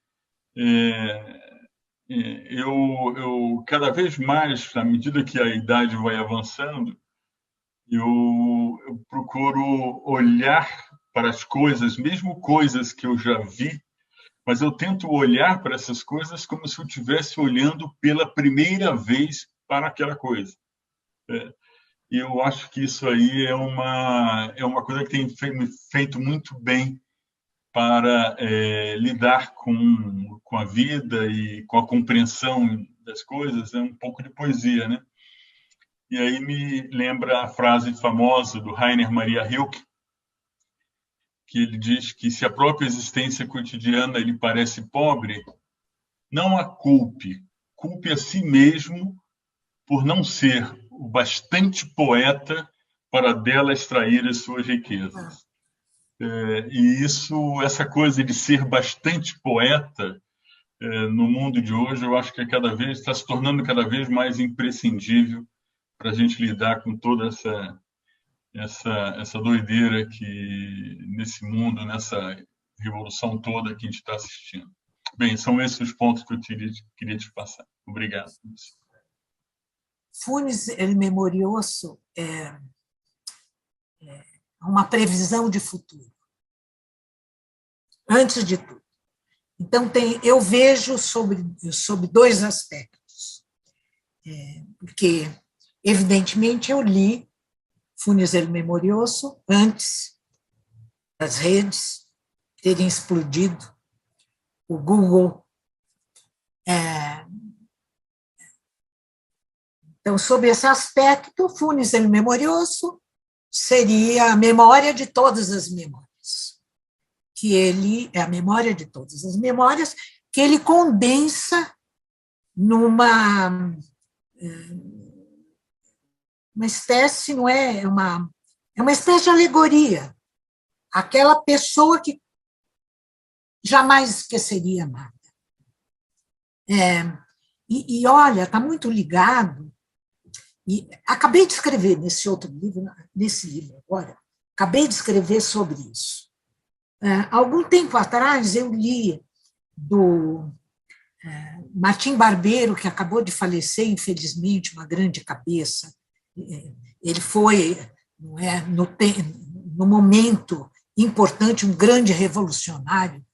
eu cada vez mais, à medida que a idade vai avançando, eu procuro olhar para as coisas, mesmo coisas que eu já vi, mas eu tento olhar para essas coisas como se eu estivesse olhando pela primeira vez para aquela coisa. E eu acho que isso aí é uma coisa que tem feito muito bem para lidar com a vida e com a compreensão das coisas, um pouco de poesia, né? E aí me lembra a frase famosa do Rainer Maria Rilke, que ele diz que se a própria existência cotidiana lhe parece pobre, não a culpe, culpe a si mesmo por não ser o bastante poeta para dela extrair as suas riquezas. E essa coisa de ser bastante poeta no mundo de hoje, eu acho que está se tornando cada vez mais imprescindível para a gente lidar com toda essa doideira que nesse mundo, nessa revolução toda que a gente está assistindo. Bem, são esses os pontos que eu queria te passar. Obrigado. Funes El Memorioso é uma previsão de futuro, antes de tudo. Então, eu vejo sobre 2 aspectos. Porque, evidentemente, eu li Funes El Memorioso antes das redes terem explodido, o Google. Então, sob esse aspecto, Funes El Memorioso seria a memória de todas as memórias, que ele é a memória de todas as memórias, que ele condensa numa uma espécie, não é uma espécie de alegoria, aquela pessoa que jamais esqueceria nada. E olha, está muito ligado. E acabei de escrever nesse livro agora, acabei de escrever sobre isso. Algum tempo atrás, eu li do Martim Barbeiro, que acabou de falecer, infelizmente, uma grande cabeça. Ele foi, não é, no momento importante, um grande revolucionário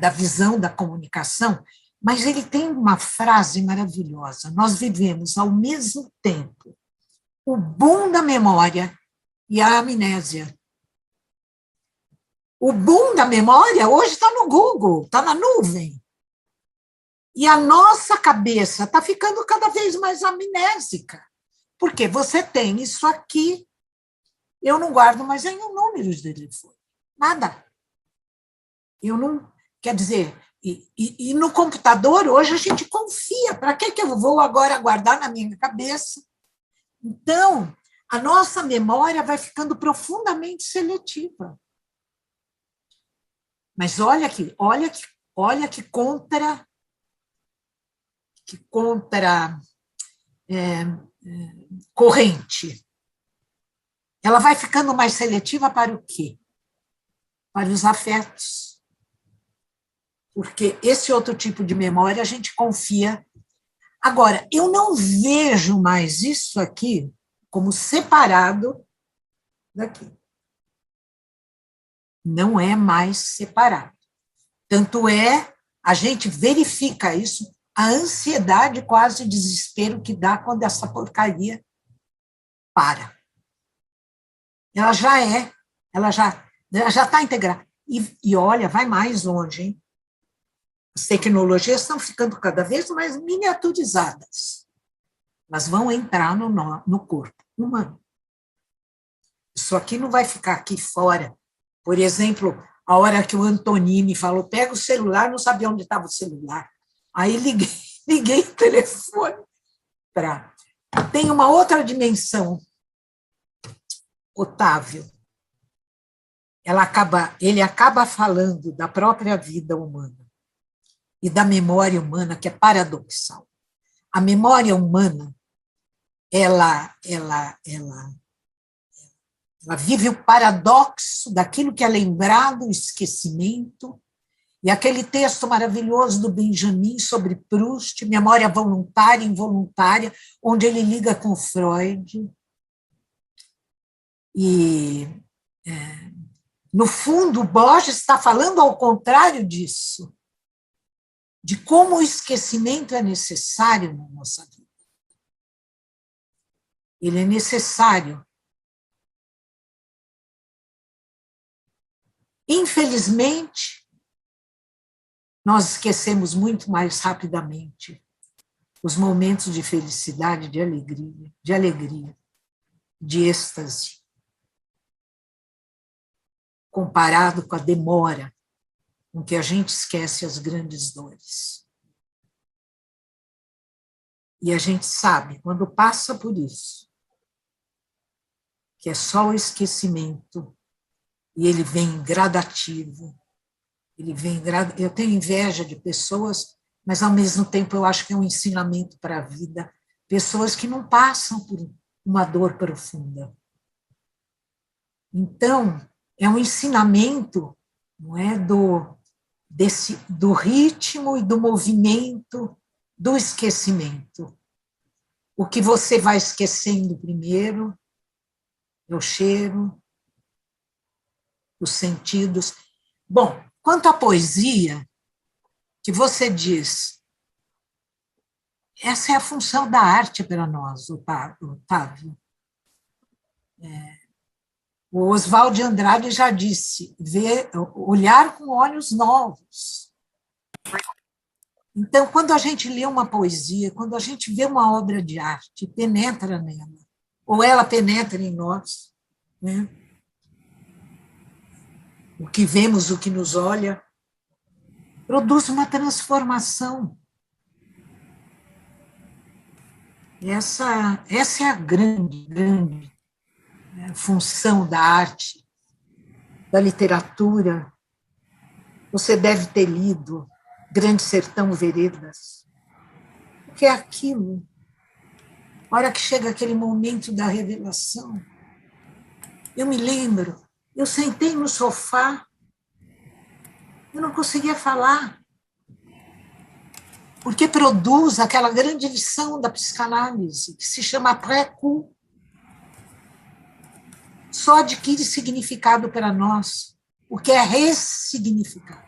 da visão da comunicação, mas ele tem uma frase maravilhosa: nós vivemos ao mesmo tempo o boom da memória e a amnésia. O boom da memória hoje está no Google, está na nuvem. E a nossa cabeça está ficando cada vez mais amnésica. Porque você tem isso aqui, eu não guardo mais nenhum número de telefone. Nada. Eu não... Quer dizer... E no computador, hoje, a gente confia. Para que eu vou agora guardar na minha cabeça? Então, a nossa memória vai ficando profundamente seletiva. Mas olha que contra corrente. Ela vai ficando mais seletiva para o quê? Para os afetos. Porque esse outro tipo de memória a gente confia. Agora, eu não vejo mais isso aqui como separado daqui. Não é mais separado. Tanto é, a gente verifica isso, a ansiedade, quase o desespero que dá quando essa porcaria para. Ela já está integrada. E olha, vai mais longe, hein? As tecnologias estão ficando cada vez mais miniaturizadas, mas vão entrar no corpo humano. Isso aqui não vai ficar aqui fora. Por exemplo, a hora que o Antonini falou, pega o celular, não sabia onde estava o celular. Aí liguei o telefone para... Tem uma outra dimensão, Otávio. Ele acaba falando da própria vida humana e da memória humana, que é paradoxal. A memória humana, ela vive o paradoxo daquilo que é lembrado, o esquecimento, e aquele texto maravilhoso do Benjamin sobre Proust, Memória Voluntária e Involuntária, onde ele liga com Freud. E, no fundo, Borges está falando ao contrário disso, de como o esquecimento é necessário na nossa vida. Ele é necessário. Infelizmente, nós esquecemos muito mais rapidamente os momentos de felicidade, de alegria, de êxtase, comparado com a demora com que a gente esquece as grandes dores. E a gente sabe, quando passa por isso, que é só o esquecimento, e ele vem gradativo, Eu tenho inveja de pessoas, mas, ao mesmo tempo, eu acho que é um ensinamento para a vida. Pessoas que não passam por uma dor profunda. Então, é um ensinamento, não é, do ritmo e do movimento do esquecimento. O que você vai esquecendo primeiro é o cheiro, os sentidos. Bom, quanto à poesia, que você diz, essa é a função da arte para nós, Otávio. O Oswald de Andrade já disse, olhar com olhos novos. Então, quando a gente lê uma poesia, quando a gente vê uma obra de arte, penetra nela, ou ela penetra em nós, né? O que vemos, o que nos olha, produz uma transformação. Essa é a grande função da arte, da literatura. Você deve ter lido Grande Sertão Veredas. O que é aquilo? A hora que chega aquele momento da revelação, eu me lembro, eu sentei no sofá, eu não conseguia falar, porque produz aquela grande lição da psicanálise, que se chama après-coup. Só adquire significado para nós, o que é ressignificado.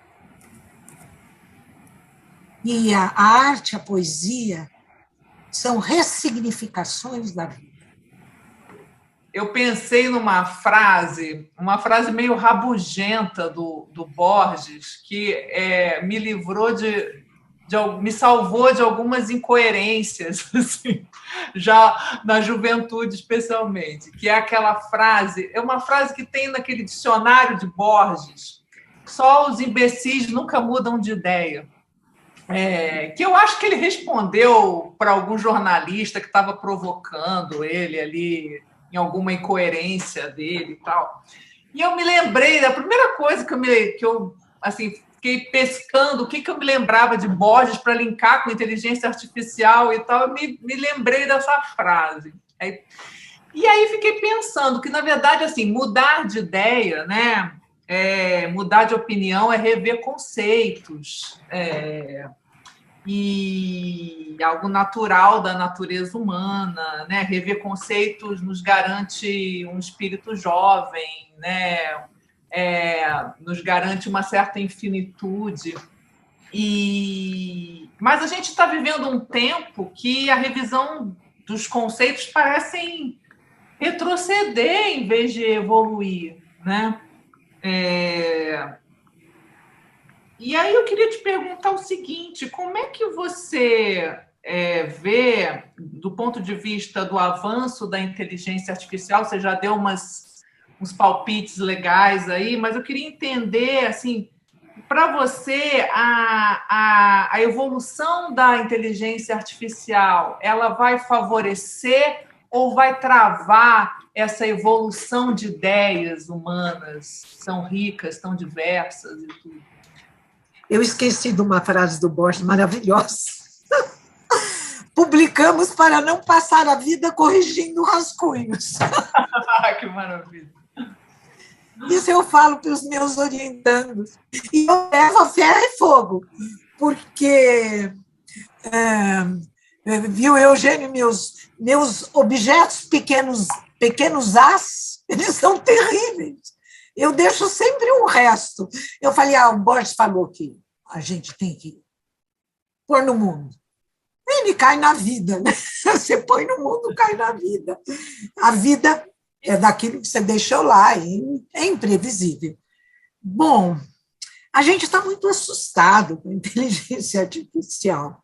E a arte, a poesia, são ressignificações da vida. Eu pensei numa frase meio rabugenta do Borges, que me livrou me salvou de algumas incoerências, assim, já na juventude especialmente, que é aquela frase, é uma frase que tem naquele dicionário de Borges, só os imbecis nunca mudam de ideia. Que eu acho que ele respondeu para algum jornalista que estava provocando ele ali em alguma incoerência dele e tal. E eu me lembrei da primeira coisa que eu assim, fiquei pescando o que eu me lembrava de Borges para linkar com inteligência artificial e tal, eu me lembrei dessa frase. E aí fiquei pensando que, na verdade, assim, mudar de ideia, né? Mudar de opinião é rever conceitos, e algo natural da natureza humana, né? Rever conceitos nos garante um espírito jovem, né? Nos garante uma certa infinitude. Mas a gente está vivendo um tempo que a revisão dos conceitos parecem retroceder em vez de evoluir, né? E aí eu queria te perguntar o seguinte, como é que você vê, do ponto de vista do avanço da inteligência artificial, você já deu uns palpites legais aí, mas eu queria entender, assim, para você, a evolução da inteligência artificial, ela vai favorecer ou vai travar essa evolução de ideias humanas, tão ricas, tão diversas e tudo? Eu esqueci de uma frase do Borges maravilhosa. Publicamos para não passar a vida corrigindo rascunhos. Que maravilha. Isso eu falo para os meus orientandos. E eu levo a ferro e fogo, porque, viu, Eugênio, meus objetos pequenos as, eles são terríveis. Eu deixo sempre um resto. Eu falei, o Borges falou que a gente tem que pôr no mundo. Ele cai na vida, né? Você põe no mundo, cai na vida. A vida é daquilo que você deixou lá, é imprevisível. Bom, a gente está muito assustado com a inteligência artificial.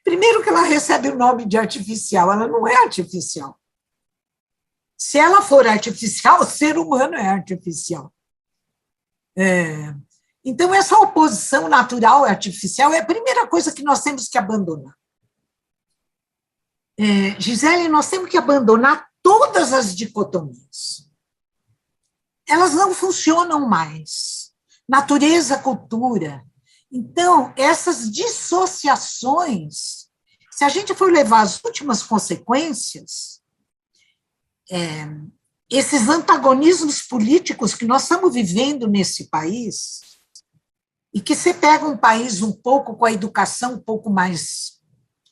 Primeiro que ela recebe o nome de artificial, ela não é artificial. Se ela for artificial, o ser humano é artificial. Então, essa oposição natural e artificial é a primeira coisa que nós temos que abandonar. Gisele, nós temos que abandonar todas as dicotomias. Elas não funcionam mais. natureza, cultura. Então, essas dissociações, se a gente for levar as últimas consequências, esses antagonismos políticos que nós estamos vivendo nesse país, e que você pega um país um pouco com a educação um pouco mais,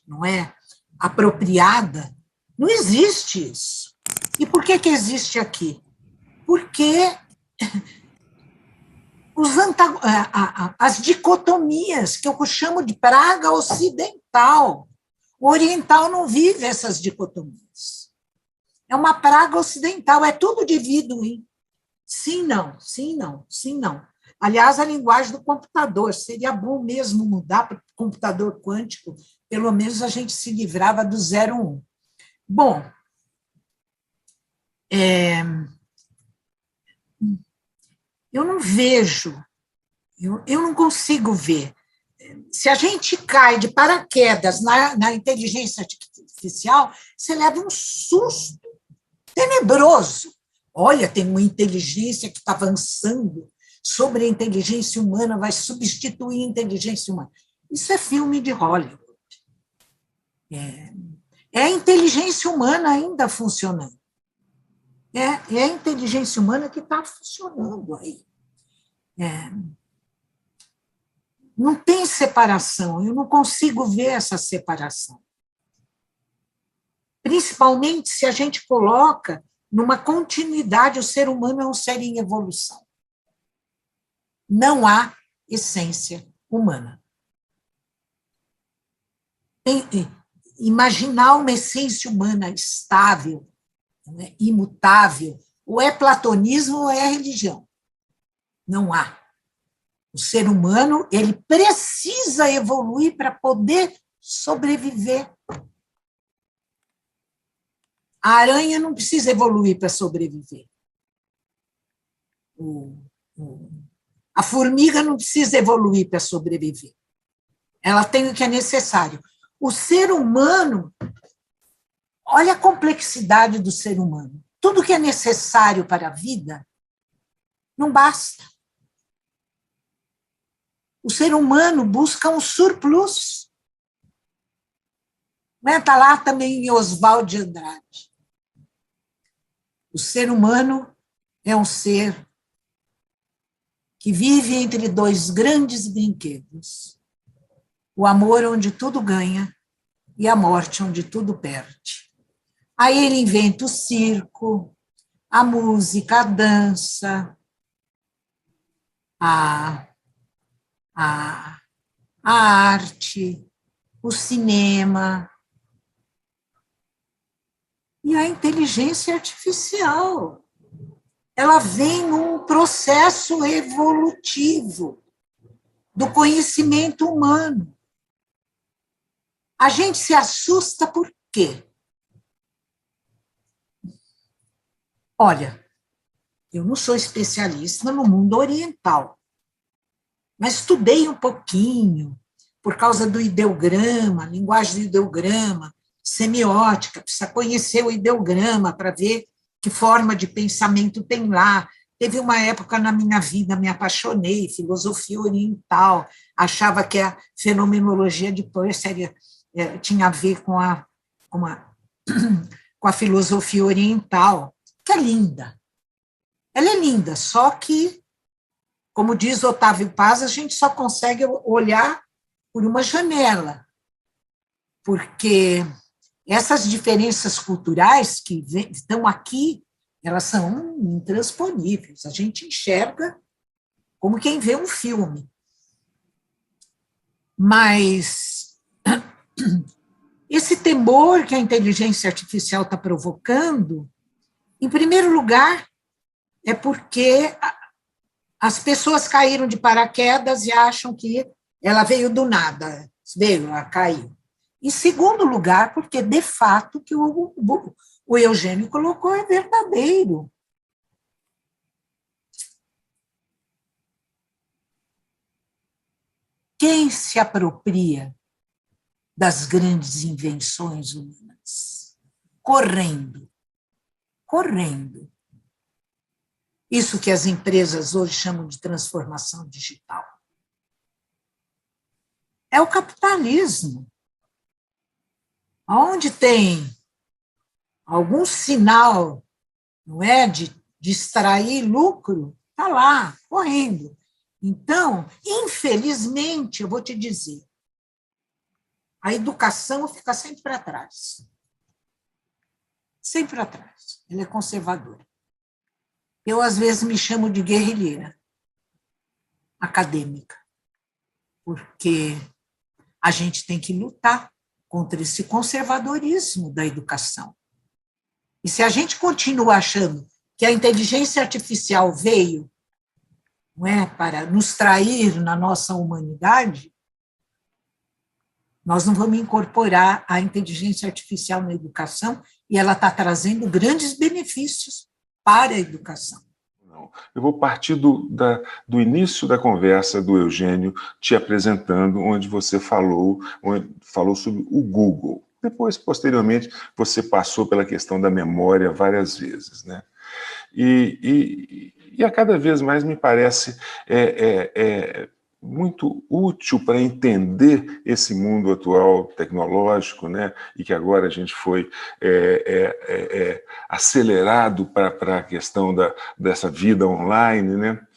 não é, apropriada, não existe isso. E por que existe aqui? Porque as dicotomias, que eu chamo de praga ocidental. O oriental não vive essas dicotomias. É uma praga ocidental, é tudo dividido em sim, não, sim, não, sim, não. Aliás, a linguagem do computador, seria bom mesmo mudar para o computador quântico, pelo menos a gente se livrava do 0, 1. Bom, eu não vejo, eu não consigo ver. Se a gente cai de paraquedas na inteligência artificial, você leva um susto tenebroso. Olha, tem uma inteligência que está avançando sobre a inteligência humana, vai substituir a inteligência humana. Isso é filme de Hollywood. É a inteligência humana ainda funcionando. É a inteligência humana que está funcionando aí. Não tem separação, eu não consigo ver essa separação. Principalmente se a gente coloca numa continuidade, o ser humano é um ser em evolução. Não há essência humana. Imaginar uma essência humana estável, né, imutável, ou é platonismo ou é religião. Não há. O ser humano, ele precisa evoluir para poder sobreviver. A aranha não precisa evoluir para sobreviver. A formiga não precisa evoluir para sobreviver. Ela tem o que é necessário. O ser humano, olha a complexidade do ser humano. Tudo que é necessário para a vida não basta. O ser humano busca um surplus. Está lá também em Oswald de Andrade. O ser humano é um ser que vive entre dois grandes brinquedos. O amor onde tudo ganha e a morte onde tudo perde. Aí ele inventa o circo, a música, a dança, a arte, o cinema e a inteligência artificial. Ela vem num processo evolutivo do conhecimento humano. A gente se assusta por quê? Olha, eu não sou especialista no mundo oriental, mas estudei um pouquinho, por causa do ideograma, linguagem do ideograma, semiótica, precisa conhecer o ideograma para ver que forma de pensamento tem lá. Teve uma época na minha vida, me apaixonei, filosofia oriental, achava que a fenomenologia de Peirce tinha a ver com a filosofia oriental, que é linda. Ela é linda, só que, como diz Otávio Paz, a gente só consegue olhar por uma janela, porque essas diferenças culturais que estão aqui, elas são intransponíveis. A gente enxerga como quem vê um filme. Mas esse temor que a inteligência artificial está provocando, em primeiro lugar, é porque as pessoas caíram de paraquedas e acham que ela veio do nada, ela caiu. Em segundo lugar, porque, de fato, o que o Eugênio colocou é verdadeiro. Quem se apropria das grandes invenções humanas? Correndo. Isso que as empresas hoje chamam de transformação digital. É o capitalismo. Onde tem algum sinal, não é, de extrair lucro, está lá, correndo. Então, infelizmente, eu vou te dizer, a educação fica sempre para trás. Sempre atrás. Ela é conservadora. Eu, às vezes, me chamo de guerrilheira acadêmica, porque a gente tem que lutar contra esse conservadorismo da educação. E se a gente continua achando que a inteligência artificial veio, não é, para nos trair na nossa humanidade, nós não vamos incorporar a inteligência artificial na educação e ela está trazendo grandes benefícios para a educação. Eu vou partir do início da conversa do Eugênio te apresentando, onde você falou sobre o Google. Depois, posteriormente, você passou pela questão da memória várias vezes, né? E a cada vez mais me parece muito útil para entender esse mundo atual tecnológico, né? E que agora a gente foi acelerado para a questão dessa vida online, né?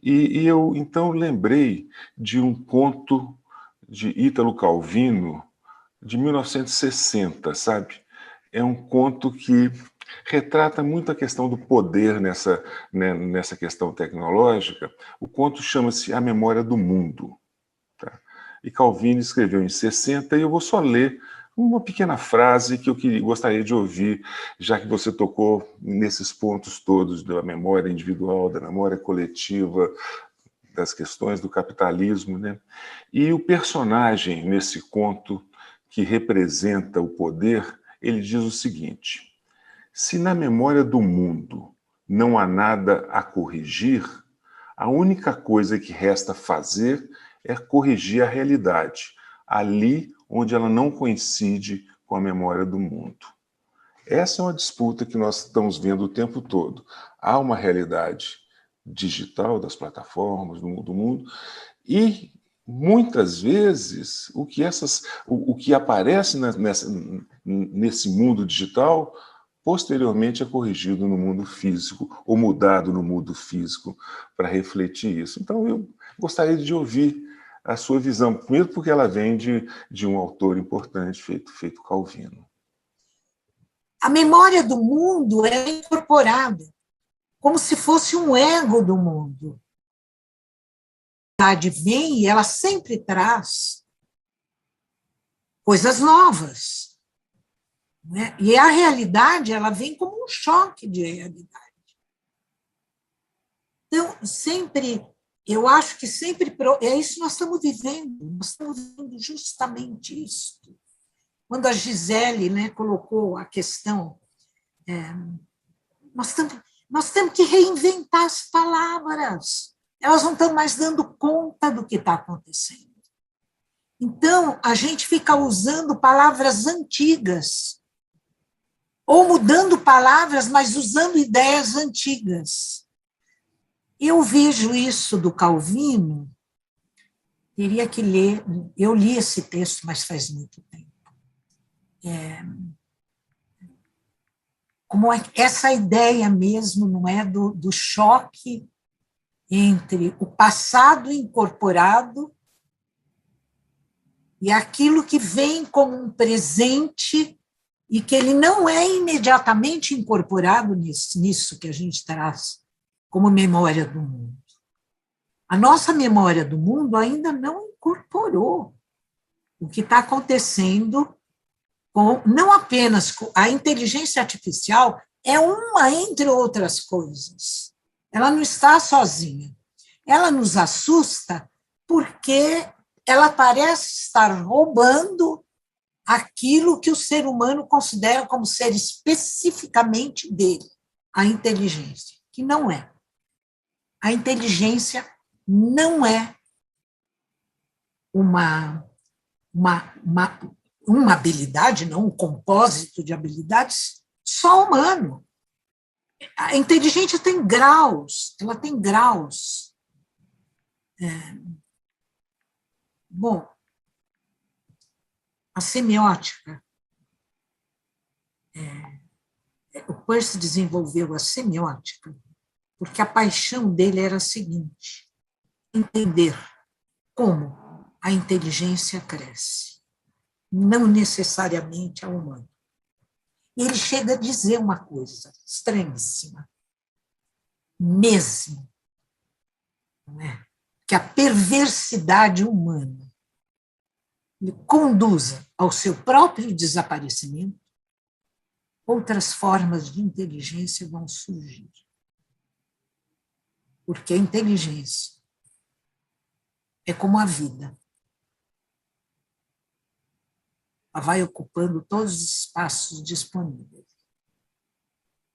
E eu, então, lembrei de um conto de Ítalo Calvino, de 1960, sabe? É um conto que retrata muito a questão do poder nessa questão tecnológica. O conto chama-se A Memória do Mundo. Tá? E Calvino escreveu em 60, e eu vou só ler uma pequena frase que eu gostaria de ouvir, já que você tocou nesses pontos todos da memória individual, da memória coletiva, das questões do capitalismo, né? E o personagem nesse conto que representa o poder, ele diz o seguinte: se na memória do mundo não há nada a corrigir, a única coisa que resta fazer é corrigir a realidade, ali onde ela não coincide com a memória do mundo. Essa é uma disputa que nós estamos vendo o tempo todo. Há uma realidade digital das plataformas, do mundo, e muitas vezes o que aparece nesse mundo digital posteriormente é corrigido no mundo físico ou mudado no mundo físico para refletir isso. Então eu gostaria de ouvir a sua visão, primeiro porque ela vem de um autor importante feito Calvino. A memória do mundo é incorporada, como se fosse um ego do mundo. A verdade vem e ela sempre traz coisas novas. Né? E a realidade, ela vem como um choque de realidade. Então, sempre, eu acho que sempre, é isso que nós estamos vivendo justamente isso. Quando a Gisele, né, colocou a questão, nós temos que reinventar as palavras. Elas não estão mais dando conta do que está acontecendo. Então, a gente fica usando palavras antigas, ou mudando palavras, mas usando ideias antigas. Eu vejo isso do Calvino, teria que ler, eu li esse texto, mas faz muito tempo. Como essa ideia mesmo, não é, do choque entre o passado incorporado e aquilo que vem como um presente e que ele não é imediatamente incorporado nisso que a gente traz como memória do mundo. A nossa memória do mundo ainda não incorporou o que está acontecendo não apenas com a inteligência artificial, é uma entre outras coisas. Ela não está sozinha. Ela nos assusta porque ela parece estar roubando aquilo que o ser humano considera como ser especificamente dele, a inteligência, que não é. A inteligência não é uma habilidade, não um compósito de habilidades só humano. A inteligência tem graus, ela tem graus. Bom, a semiótica, o Peirce desenvolveu a semiótica porque a paixão dele era a seguinte: entender como a inteligência cresce, não necessariamente a humana. E ele chega a dizer uma coisa estranhíssima, mesmo, não é? Que a perversidade humana lhe conduza ao seu próprio desaparecimento, outras formas de inteligência vão surgir. Porque a inteligência é como a vida. Ela vai ocupando todos os espaços disponíveis.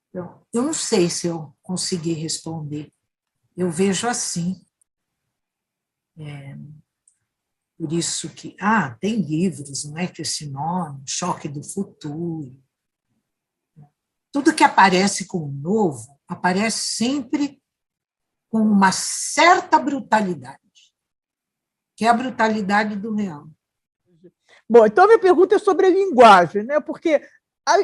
Então, eu não sei se eu consegui responder. Eu vejo assim. Por isso que... tem livros, não é, que esse nome, Choque do Futuro. Tudo que aparece como novo, aparece sempre com uma certa brutalidade, que é a brutalidade do real. Bom, então a minha pergunta é sobre a linguagem, né? Porque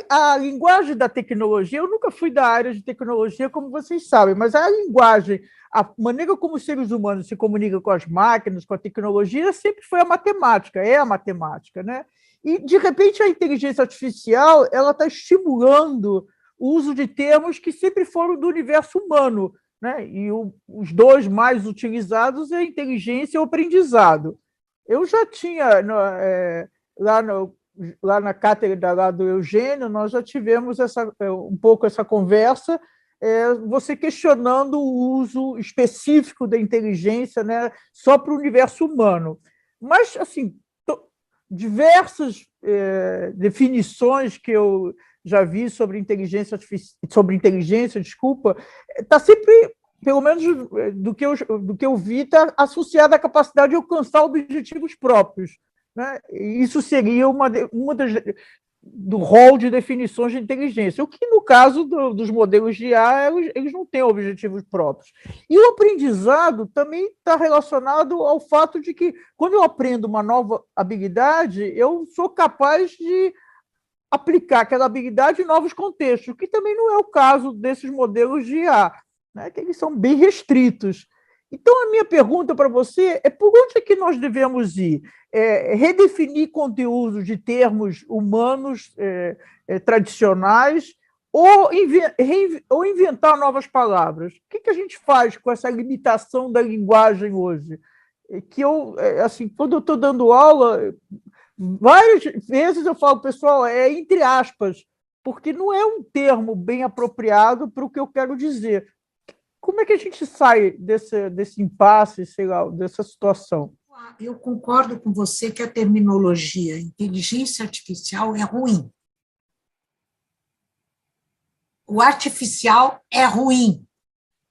a linguagem da tecnologia, eu nunca fui da área de tecnologia, como vocês sabem, mas a linguagem, a maneira como os seres humanos se comunicam com as máquinas, com a tecnologia, sempre foi a matemática, é a matemática, né? E, de repente, a inteligência artificial ela está estimulando o uso de termos que sempre foram do universo humano, né? E os dois mais utilizados é a inteligência e o aprendizado. Eu já tinha, lá na cátedra lá do Eugênio, nós já tivemos um pouco essa conversa, você questionando o uso específico da inteligência, né, só para o universo humano. Mas, assim, diversas definições que eu já vi sobre inteligência, está sempre, pelo menos do que eu vi, está associada à capacidade de alcançar objetivos próprios, né? Isso seria uma do rol de definições de inteligência, o que, no caso dos modelos de IA, eles não têm objetivos próprios. E o aprendizado também está relacionado ao fato de que, quando eu aprendo uma nova habilidade, eu sou capaz de aplicar aquela habilidade em novos contextos, o que também não é o caso desses modelos de IA, né, que eles são bem restritos. Então, a minha pergunta para você é por onde é que nós devemos ir? Redefinir conteúdos de termos humanos tradicionais ou inventar novas palavras? O que a gente faz com essa limitação da linguagem hoje? Que assim, quando eu estou dando aula, várias vezes eu falo, pessoal, entre aspas, porque não é um termo bem apropriado para o que eu quero dizer. Como é que a gente sai desse impasse, sei lá, dessa situação? Eu concordo com você que a terminologia inteligência artificial é ruim. O artificial é ruim.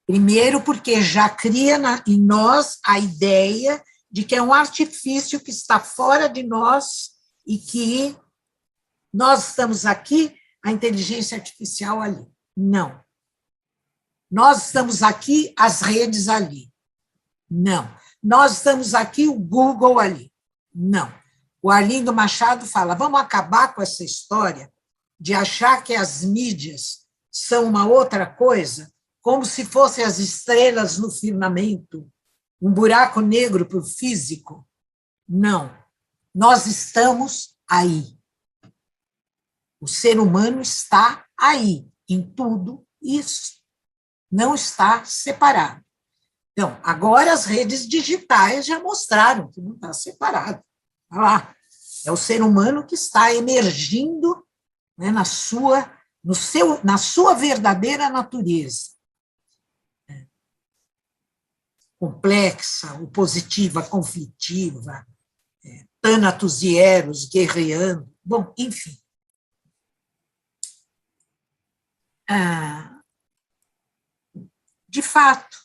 Primeiro, porque já cria em nós a ideia de que é um artifício que está fora de nós e que nós estamos aqui, a inteligência artificial ali. Não. Nós estamos aqui, as redes ali. Não. Nós estamos aqui, o Google ali. Não. O Arlindo Machado fala, vamos acabar com essa história de achar que as mídias são uma outra coisa, como se fossem as estrelas no firmamento, um buraco negro para o físico. Não. Nós estamos aí. O ser humano está aí, em tudo isso. Não está separado. Então, agora as redes digitais já mostraram que não está separado. Olha lá, é o ser humano que está emergindo, né, na sua verdadeira natureza. Complexa, opositiva, conflitiva, Thanatos e Eros guerreando. Bom, enfim. De fato,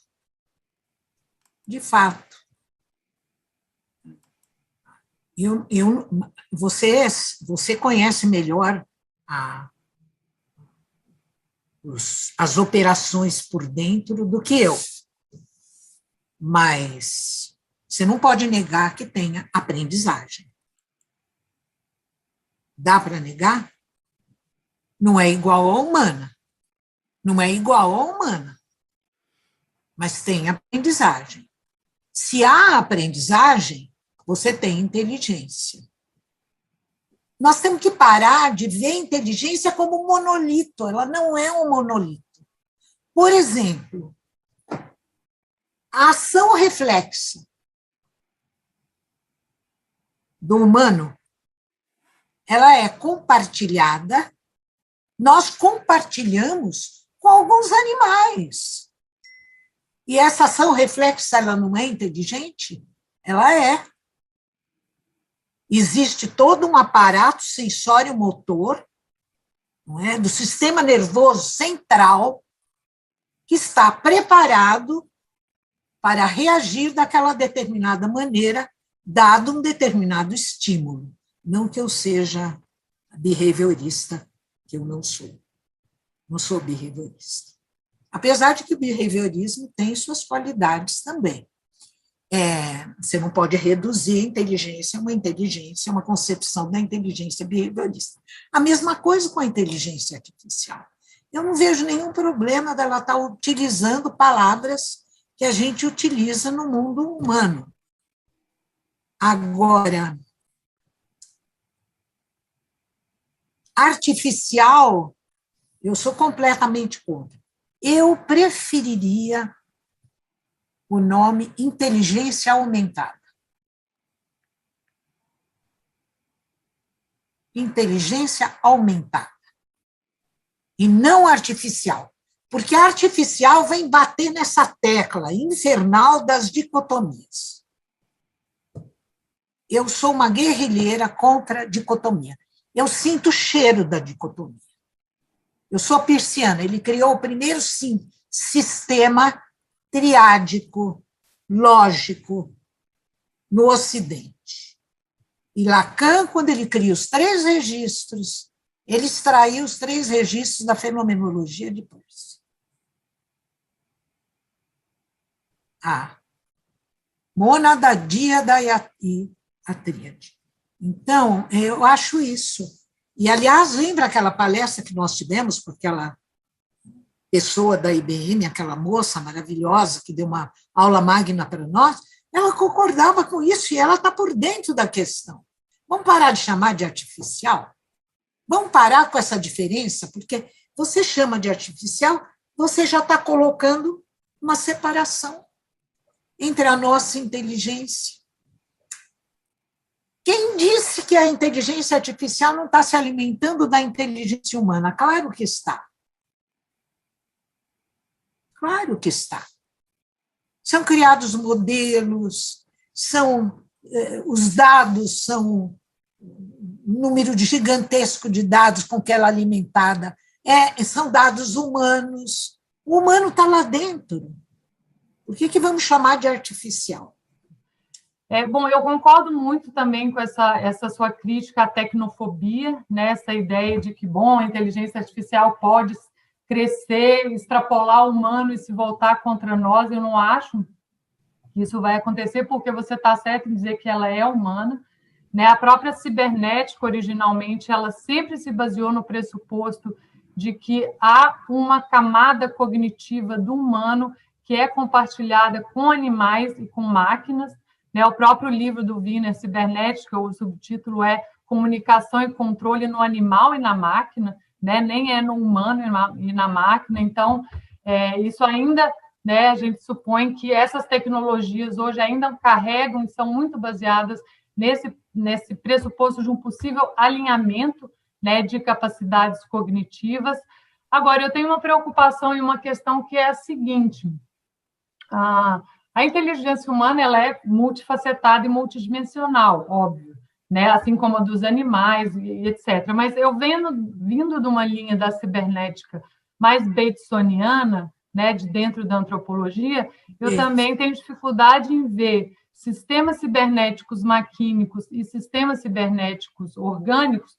você conhece melhor as operações por dentro do que eu. Mas você não pode negar que tenha aprendizagem. Dá para negar? Não é igual à humana. Não é igual à humana. Mas tem aprendizagem. Se há aprendizagem, você tem inteligência. Nós temos que parar de ver a inteligência como um monolito. Ela não é um monolito. Por exemplo, a ação reflexa do humano, ela é compartilhada, nós compartilhamos com alguns animais. E essa ação reflexa, ela não é inteligente? Ela é. Existe todo um aparato sensório-motor, não é, do sistema nervoso central, que está preparado para reagir daquela determinada maneira, dado um determinado estímulo. Não que eu seja behaviorista, que eu não sou. Não sou behaviorista. Apesar de que o behaviorismo tem suas qualidades também. Você não pode reduzir a inteligência, uma concepção da inteligência behaviorista. A mesma coisa com a inteligência artificial. Eu não vejo nenhum problema dela estar utilizando palavras que a gente utiliza no mundo humano. Agora, artificial, eu sou completamente contra. Eu preferiria o nome inteligência aumentada. Inteligência aumentada. E não artificial. Porque a artificial vem bater nessa tecla infernal das dicotomias. Eu sou uma guerrilheira contra a dicotomia. Eu sinto o cheiro da dicotomia. Eu sou Peirciana, ele criou o primeiro sistema triádico, lógico, no Ocidente. E Lacan, quando ele cria os 3 registros, ele extraiu os 3 registros da fenomenologia de Peirce. A mônada, díada e a tríade. Então, eu acho isso. E, aliás, lembra aquela palestra que nós tivemos com aquela pessoa da IBM, aquela moça maravilhosa que deu uma aula magna para nós? Ela concordava com isso e ela está por dentro da questão. Vamos parar de chamar de artificial? Vamos parar com essa diferença? Porque você chama de artificial, você já está colocando uma separação entre a nossa inteligência. Quem disse que a inteligência artificial não está se alimentando da inteligência humana? Claro que está. Claro que está. São criados modelos, os dados são um número gigantesco de dados com que ela é alimentada. São dados humanos. O humano está lá dentro. Por que vamos chamar de artificial? Bom, eu concordo muito também com essa sua crítica à tecnofobia, né? Essa ideia de que, bom, a inteligência artificial pode crescer, extrapolar o humano e se voltar contra nós. Eu não acho que isso vai acontecer, porque você está certo em dizer que ela é humana, né? A própria cibernética, originalmente, ela sempre se baseou no pressuposto de que há uma camada cognitiva do humano que é compartilhada com animais e com máquinas. O próprio livro do Wiener, Cibernética, o subtítulo é Comunicação e Controle no Animal e na Máquina, né? Nem é no humano e na máquina. Então, isso ainda, né, a gente supõe que essas tecnologias hoje ainda carregam e são muito baseadas nesse pressuposto de um possível alinhamento, né, de capacidades cognitivas. Agora, eu tenho uma preocupação e uma questão que é a seguinte: a inteligência humana ela é multifacetada e multidimensional, óbvio, né? Assim como a dos animais e etc. Mas eu vindo de uma linha da cibernética mais batesoniana, né, de dentro da antropologia, eu também tenho dificuldade em ver sistemas cibernéticos maquínicos e sistemas cibernéticos orgânicos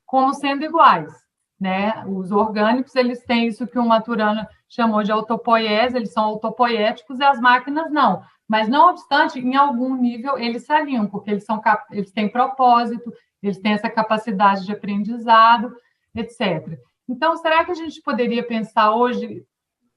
como sendo iguais. né? Os orgânicos, eles têm isso que o Maturana chamou de autopoiese, eles são autopoéticos, e as máquinas não. Mas, não obstante, em algum nível, eles se alinham, porque eles têm propósito, eles têm essa capacidade de aprendizado, etc. Então, será que a gente poderia pensar hoje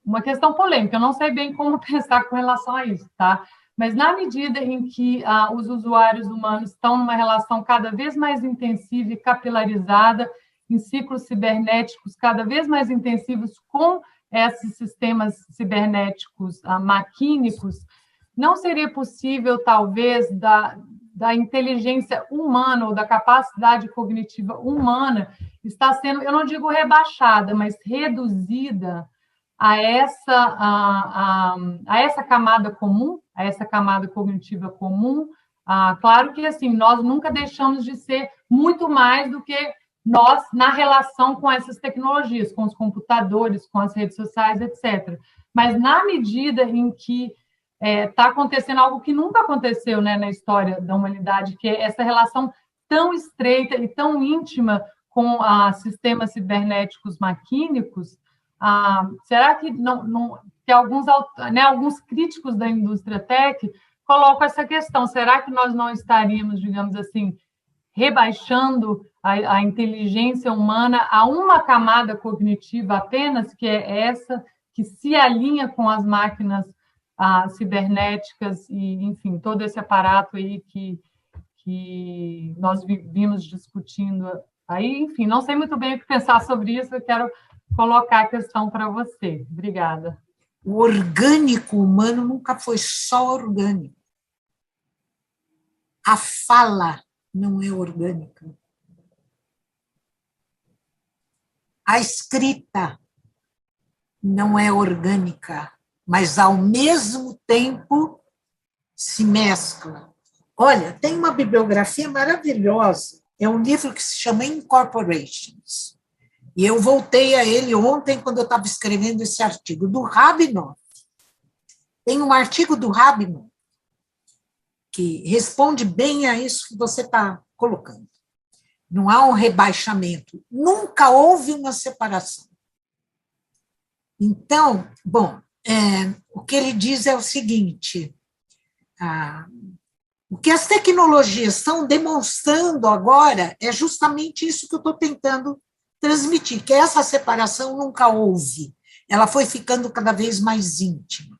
uma questão polêmica? Eu não sei bem como pensar com relação a isso, tá? Mas, na medida em que os usuários humanos estão numa relação cada vez mais intensiva e capilarizada, em ciclos cibernéticos cada vez mais intensivos com esses sistemas cibernéticos maquínicos, não seria possível, talvez, da inteligência humana ou da capacidade cognitiva humana estar sendo, eu não digo rebaixada, mas reduzida a essa camada comum, a essa camada cognitiva comum? Claro que, assim, nós nunca deixamos de ser muito mais do que nós na relação com essas tecnologias, com os computadores, com as redes sociais, etc. Mas na medida em que está acontecendo algo que nunca aconteceu, né, na história da humanidade, que é essa relação tão estreita e tão íntima com sistemas cibernéticos maquínicos, será que que alguns críticos da indústria tech colocam essa questão? Será que nós não estaríamos, digamos assim, rebaixando a inteligência humana a uma camada cognitiva apenas, que é essa, que se alinha com as máquinas cibernéticas e, enfim, todo esse aparato aí que nós vimos discutindo aí? Enfim, não sei muito bem o que pensar sobre isso, eu quero colocar a questão para você. Obrigada. O orgânico humano nunca foi só orgânico. A fala não é orgânica. A escrita não é orgânica, mas, ao mesmo tempo, se mescla. Olha, tem uma bibliografia maravilhosa, é um livro que se chama Incorporations, e eu voltei a ele ontem, quando eu estava escrevendo esse artigo, do Rabinoff. Tem um artigo do Rabinoff que responde bem a isso que você está colocando. Não há um rebaixamento, nunca houve uma separação. Então, bom, o que ele diz é o seguinte, o que as tecnologias estão demonstrando agora é justamente isso que eu estou tentando transmitir, que essa separação nunca houve, ela foi ficando cada vez mais íntima.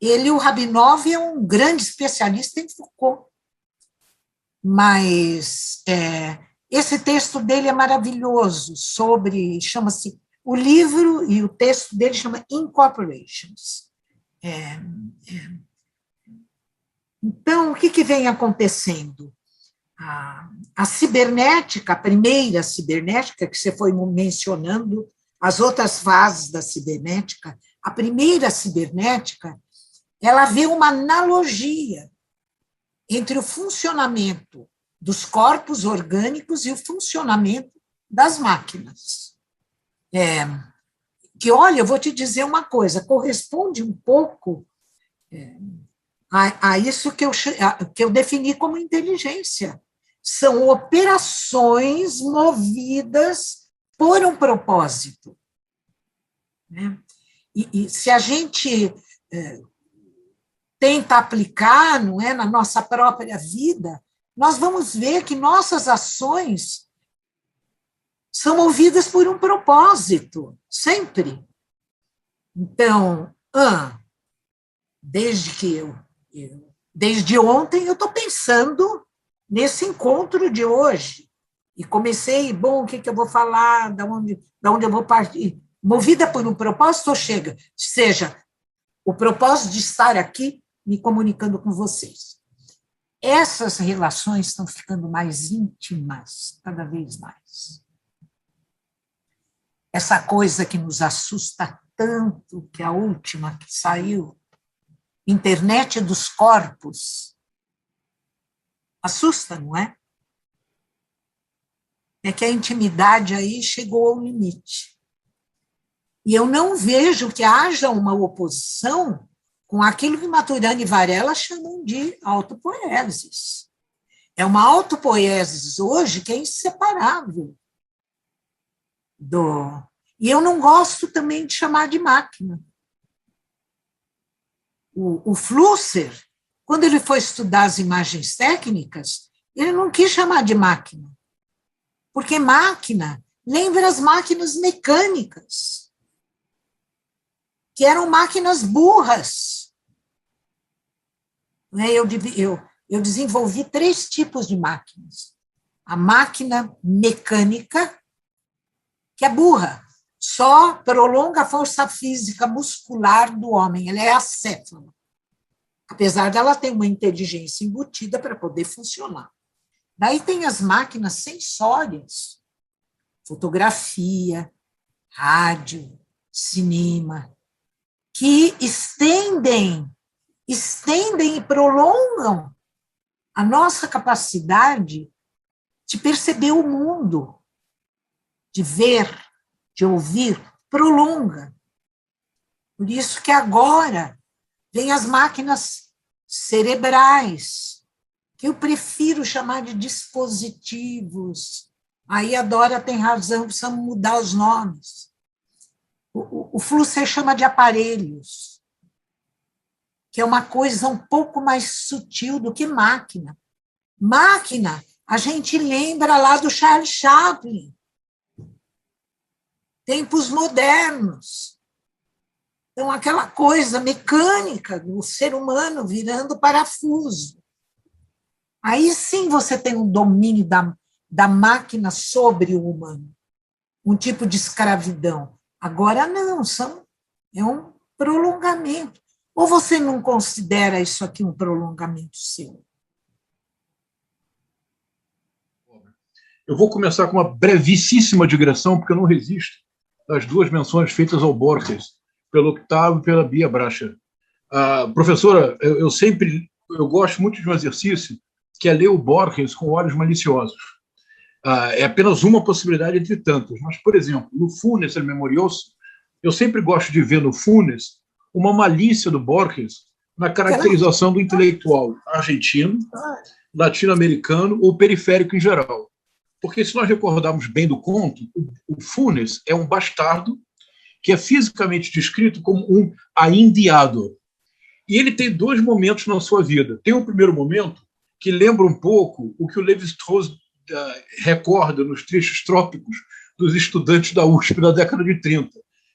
O Rabinov, é um grande especialista em Foucault, mas esse texto dele é maravilhoso, chama-se, o livro e o texto dele chama Incorporations. Então, o que vem acontecendo? A cibernética, a primeira cibernética, que você foi mencionando, as outras fases da cibernética, a primeira cibernética, ela vê uma analogia entre o funcionamento dos corpos orgânicos e o funcionamento das máquinas. Que, olha, eu vou te dizer uma coisa, corresponde um pouco a isso que eu defini como inteligência. São operações movidas por um propósito. Né? E se a gente tenta aplicar, não é, na nossa própria vida, nós vamos ver que nossas ações são movidas por um propósito, sempre. Então, desde ontem eu estou pensando nesse encontro de hoje, e comecei, o que eu vou falar, da onde eu vou partir, movida por um propósito, seja o propósito de estar aqui me comunicando com vocês. Essas relações estão ficando mais íntimas, cada vez mais. Essa coisa que nos assusta tanto, que a última que saiu, internet dos corpos, assusta, não é? É que a intimidade aí chegou ao limite. E eu não vejo que haja uma oposição com aquilo que Maturana e Varela chamam de autopoieses. É uma autopoiesis hoje que é inseparável E eu não gosto também de chamar de máquina. O Flusser, quando ele foi estudar as imagens técnicas, ele não quis chamar de máquina, porque máquina lembra as máquinas mecânicas, que eram máquinas burras. Eu desenvolvi 3 tipos de máquinas. A máquina mecânica, que é burra, só prolonga a força física muscular do homem, ela é acéfala, apesar dela ter uma inteligência embutida para poder funcionar. Daí tem as máquinas sensórias, fotografia, rádio, cinema, que estendem e prolongam a nossa capacidade de perceber o mundo, de ver, de ouvir, prolonga. Por isso que agora vem as máquinas cerebrais, que eu prefiro chamar de dispositivos. Aí a Dora tem razão, precisamos mudar os nomes. O Flusser chama de aparelhos, que é uma coisa um pouco mais sutil do que máquina. Máquina, a gente lembra lá do Charles Chaplin, tempos modernos. Então, aquela coisa mecânica do ser humano virando parafuso. Aí sim você tem um domínio da máquina sobre o humano, um tipo de escravidão. Agora não, é um prolongamento. Ou você não considera isso aqui um prolongamento seu? Eu vou começar com uma brevíssima digressão, porque eu não resisto às 2 menções feitas ao Borges, pelo Octávio e pela Bia Bracher. Professora, eu gosto muito de um exercício que é ler o Borges com olhos maliciosos. É apenas uma possibilidade entre tantas. Mas, por exemplo, no Funes, El Memorioso, eu sempre gosto de ver no Funes uma malícia do Borges na caracterização do intelectual argentino, latino-americano ou periférico em geral. Porque, se nós recordarmos bem do conto, o Funes é um bastardo que é fisicamente descrito como um aindiado. E ele tem 2 momentos na sua vida. Tem um primeiro momento que lembra um pouco o que o Lévi-Strauss recorda nos trechos trópicos dos estudantes da USP na década de 30.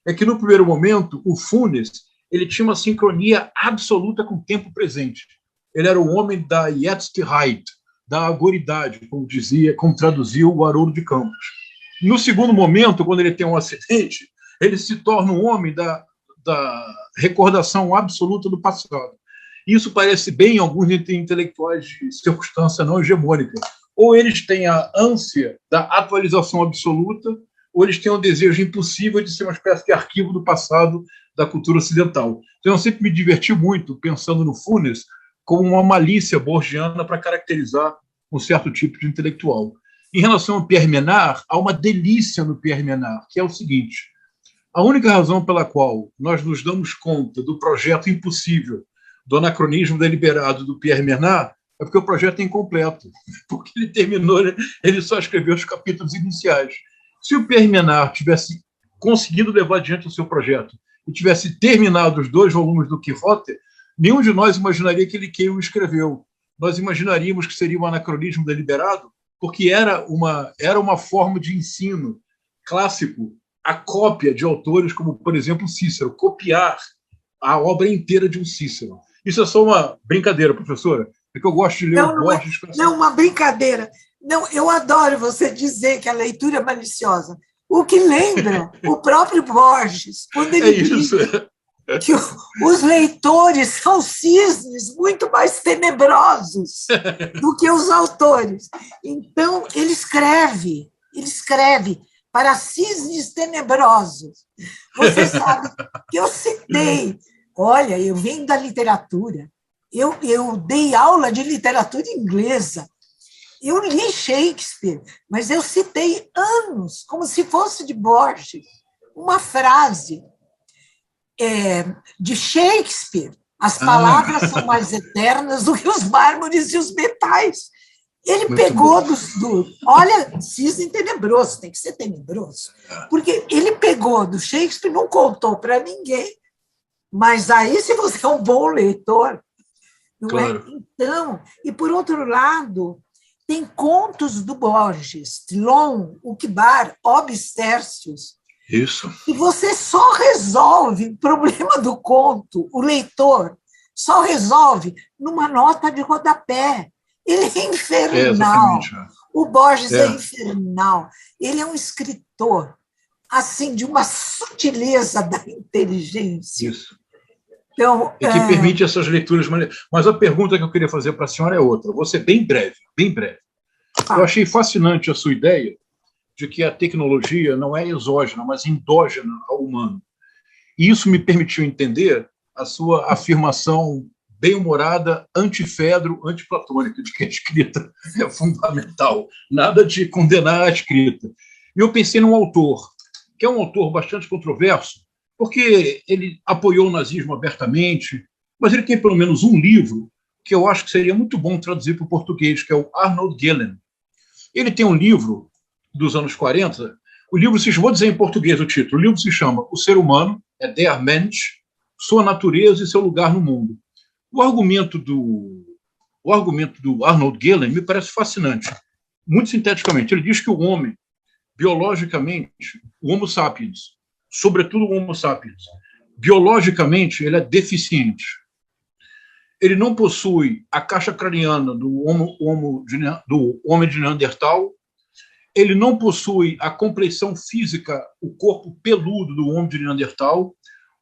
É que, no primeiro momento, o Funes ele tinha uma sincronia absoluta com o tempo presente. Ele era o homem da Jetztheit, da agoridade, como traduzia o Haroldo de Campos. No segundo momento, quando ele tem um acidente, ele se torna um homem da recordação absoluta do passado. Isso parece bem em alguns intelectuais de circunstância não hegemônica. Ou eles têm a ânsia da atualização absoluta, ou eles têm o desejo impossível de ser uma espécie de arquivo do passado da cultura ocidental. Então, eu sempre me diverti muito pensando no Funes como uma malícia borgiana para caracterizar um certo tipo de intelectual. Em relação ao Pierre Menard, há uma delícia no Pierre Menard, que é o seguinte: a única razão pela qual nós nos damos conta do projeto impossível, do anacronismo deliberado do Pierre Menard, é porque o projeto é incompleto, porque ele terminou, ele só escreveu os capítulos iniciais. Se o Pierre Menard tivesse conseguido levar adiante o seu projeto e tivesse terminado os 2 volumes do Quixote, nenhum de nós imaginaria que ele o escreveu. Nós imaginaríamos que seria um anacronismo deliberado, porque era uma forma de ensino clássico, a cópia de autores como, por exemplo, Cícero, copiar a obra inteira de um Cícero. Isso é só uma brincadeira, professora, porque eu gosto de ler o Borges. Não, uma brincadeira. Não, eu adoro você dizer que a leitura é maliciosa. O que lembra o próprio Borges, quando ele diz que os leitores são cisnes muito mais tenebrosos do que os autores. Então, ele escreve para cisnes tenebrosos. Você sabe que eu citei, olha, eu venho da literatura, eu dei aula de literatura inglesa, eu li Shakespeare, mas eu citei anos, como se fosse de Borges, uma frase de Shakespeare: as palavras são mais eternas do que os mármores e os metais. Ele Muito pegou bom. Olha, cisne tenebroso, tem que ser tenebroso. Porque ele pegou do Shakespeare, não contou para ninguém. Mas aí, se você é um bom leitor, não Claro. é? Então, e por outro lado, tem contos do Borges, Tlon, Uquibar, Obstércios, Isso. e você só resolve o problema do conto, o leitor só resolve numa nota de rodapé. Ele é infernal. Exatamente. O Borges é infernal. Ele é um escritor assim de uma sutileza da inteligência. Isso. Então, E que permite essas leituras. Mas a pergunta que eu queria fazer para a senhora é outra. Vou ser bem breve, bem breve. Eu achei fascinante a sua ideia de que a tecnologia não é exógena, mas endógena ao humano. E isso me permitiu entender a sua afirmação bem-humorada, anti-Fedro, antiplatônica, de que a escrita é fundamental. Nada de condenar a escrita. E eu pensei num autor, que é um autor bastante controverso, porque ele apoiou o nazismo abertamente, mas ele tem pelo menos um livro que eu acho que seria muito bom traduzir para o português, que é o Arnold Gehlen. Ele tem um livro dos anos 40, o livro, vou dizer em português o título, o livro se chama O Ser Humano, Der Mensch, Sua Natureza e Seu Lugar no Mundo. O argumento do Arnold Gehlen me parece fascinante. Muito sinteticamente, ele diz que o homem, biologicamente, o Homo sapiens, sobretudo o Homo sapiens, biologicamente, ele é deficiente. Ele não possui a caixa craniana do homem de Neandertal, ele não possui a compleição física, o corpo peludo do homem de Neandertal.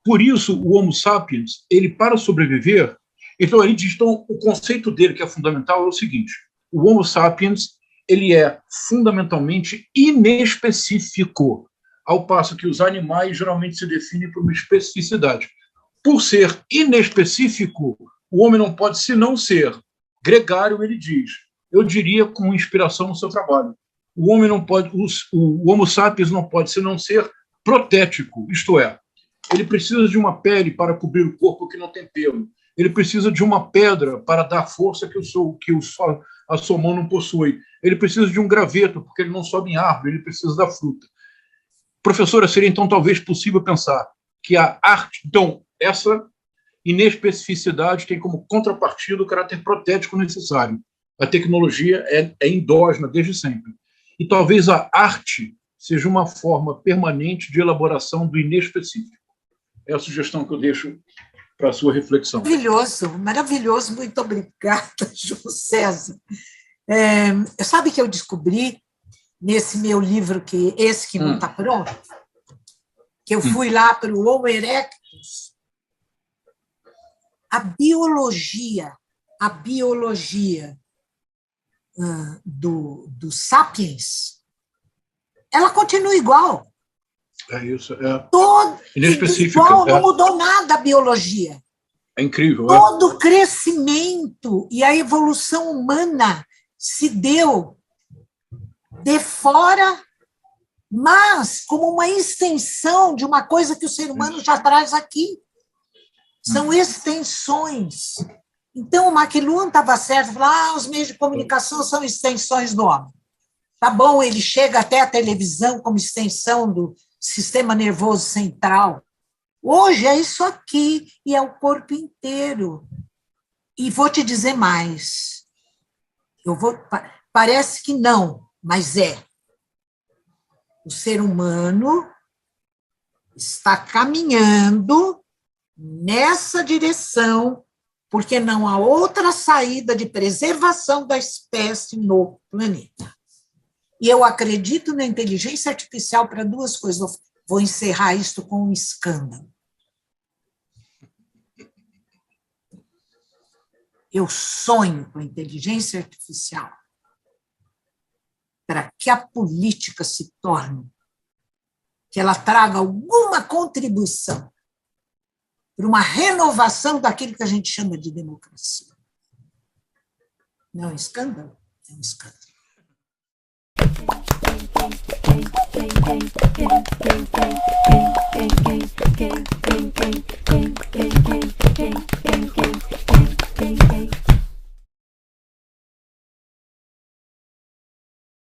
Por isso, o Homo sapiens, ele, para sobreviver, então, ele diz, então, o conceito dele, que é fundamental, é o seguinte: o Homo sapiens, ele é fundamentalmente inespecífico, ao passo que os animais geralmente se definem por uma especificidade. Por ser inespecífico, o homem não pode, se não ser gregário, ele diz, eu diria com inspiração no seu trabalho, o homem não pode, o Homo sapiens não pode, se não ser protético, isto é, ele precisa de uma pele para cobrir o corpo que não tem pelo, ele precisa de uma pedra para dar força que a sua mão não possui, ele precisa de um graveto, porque ele não sobe em árvore, ele precisa da fruta. Professora, seria então talvez possível pensar que a arte, então, essa inespecificidade tem como contrapartida o caráter protético necessário. A tecnologia é endógena desde sempre. E talvez a arte seja uma forma permanente de elaboração do inespecífico. É a sugestão que eu deixo para a sua reflexão. Maravilhoso, maravilhoso. Muito obrigada, João César. Sabe que eu descobri nesse meu livro, esse que não está pronto, que eu fui lá para o Homo erectus, a biologia do Sapiens, ela continua igual. É isso. Inespecífica. Igual, não mudou nada a biologia. É incrível. Todo o crescimento e a evolução humana se deu de fora, mas como uma extensão de uma coisa que o ser humano já traz aqui. São extensões. Então, o McLuhan estava certo, falou, os meios de comunicação são extensões do homem. Tá bom, ele chega até a televisão como extensão do sistema nervoso central. Hoje é isso aqui, e é o corpo inteiro. E vou te dizer mais. Parece que não, mas é. O ser humano está caminhando nessa direção, porque não há outra saída de preservação da espécie no planeta. E eu acredito na inteligência artificial para duas coisas. Vou encerrar isto com um escândalo. Eu sonho com a inteligência artificial para que a política se torne, que ela traga alguma contribuição para uma renovação daquilo que a gente chama de democracia. Não é um escândalo? É um escândalo. Hey,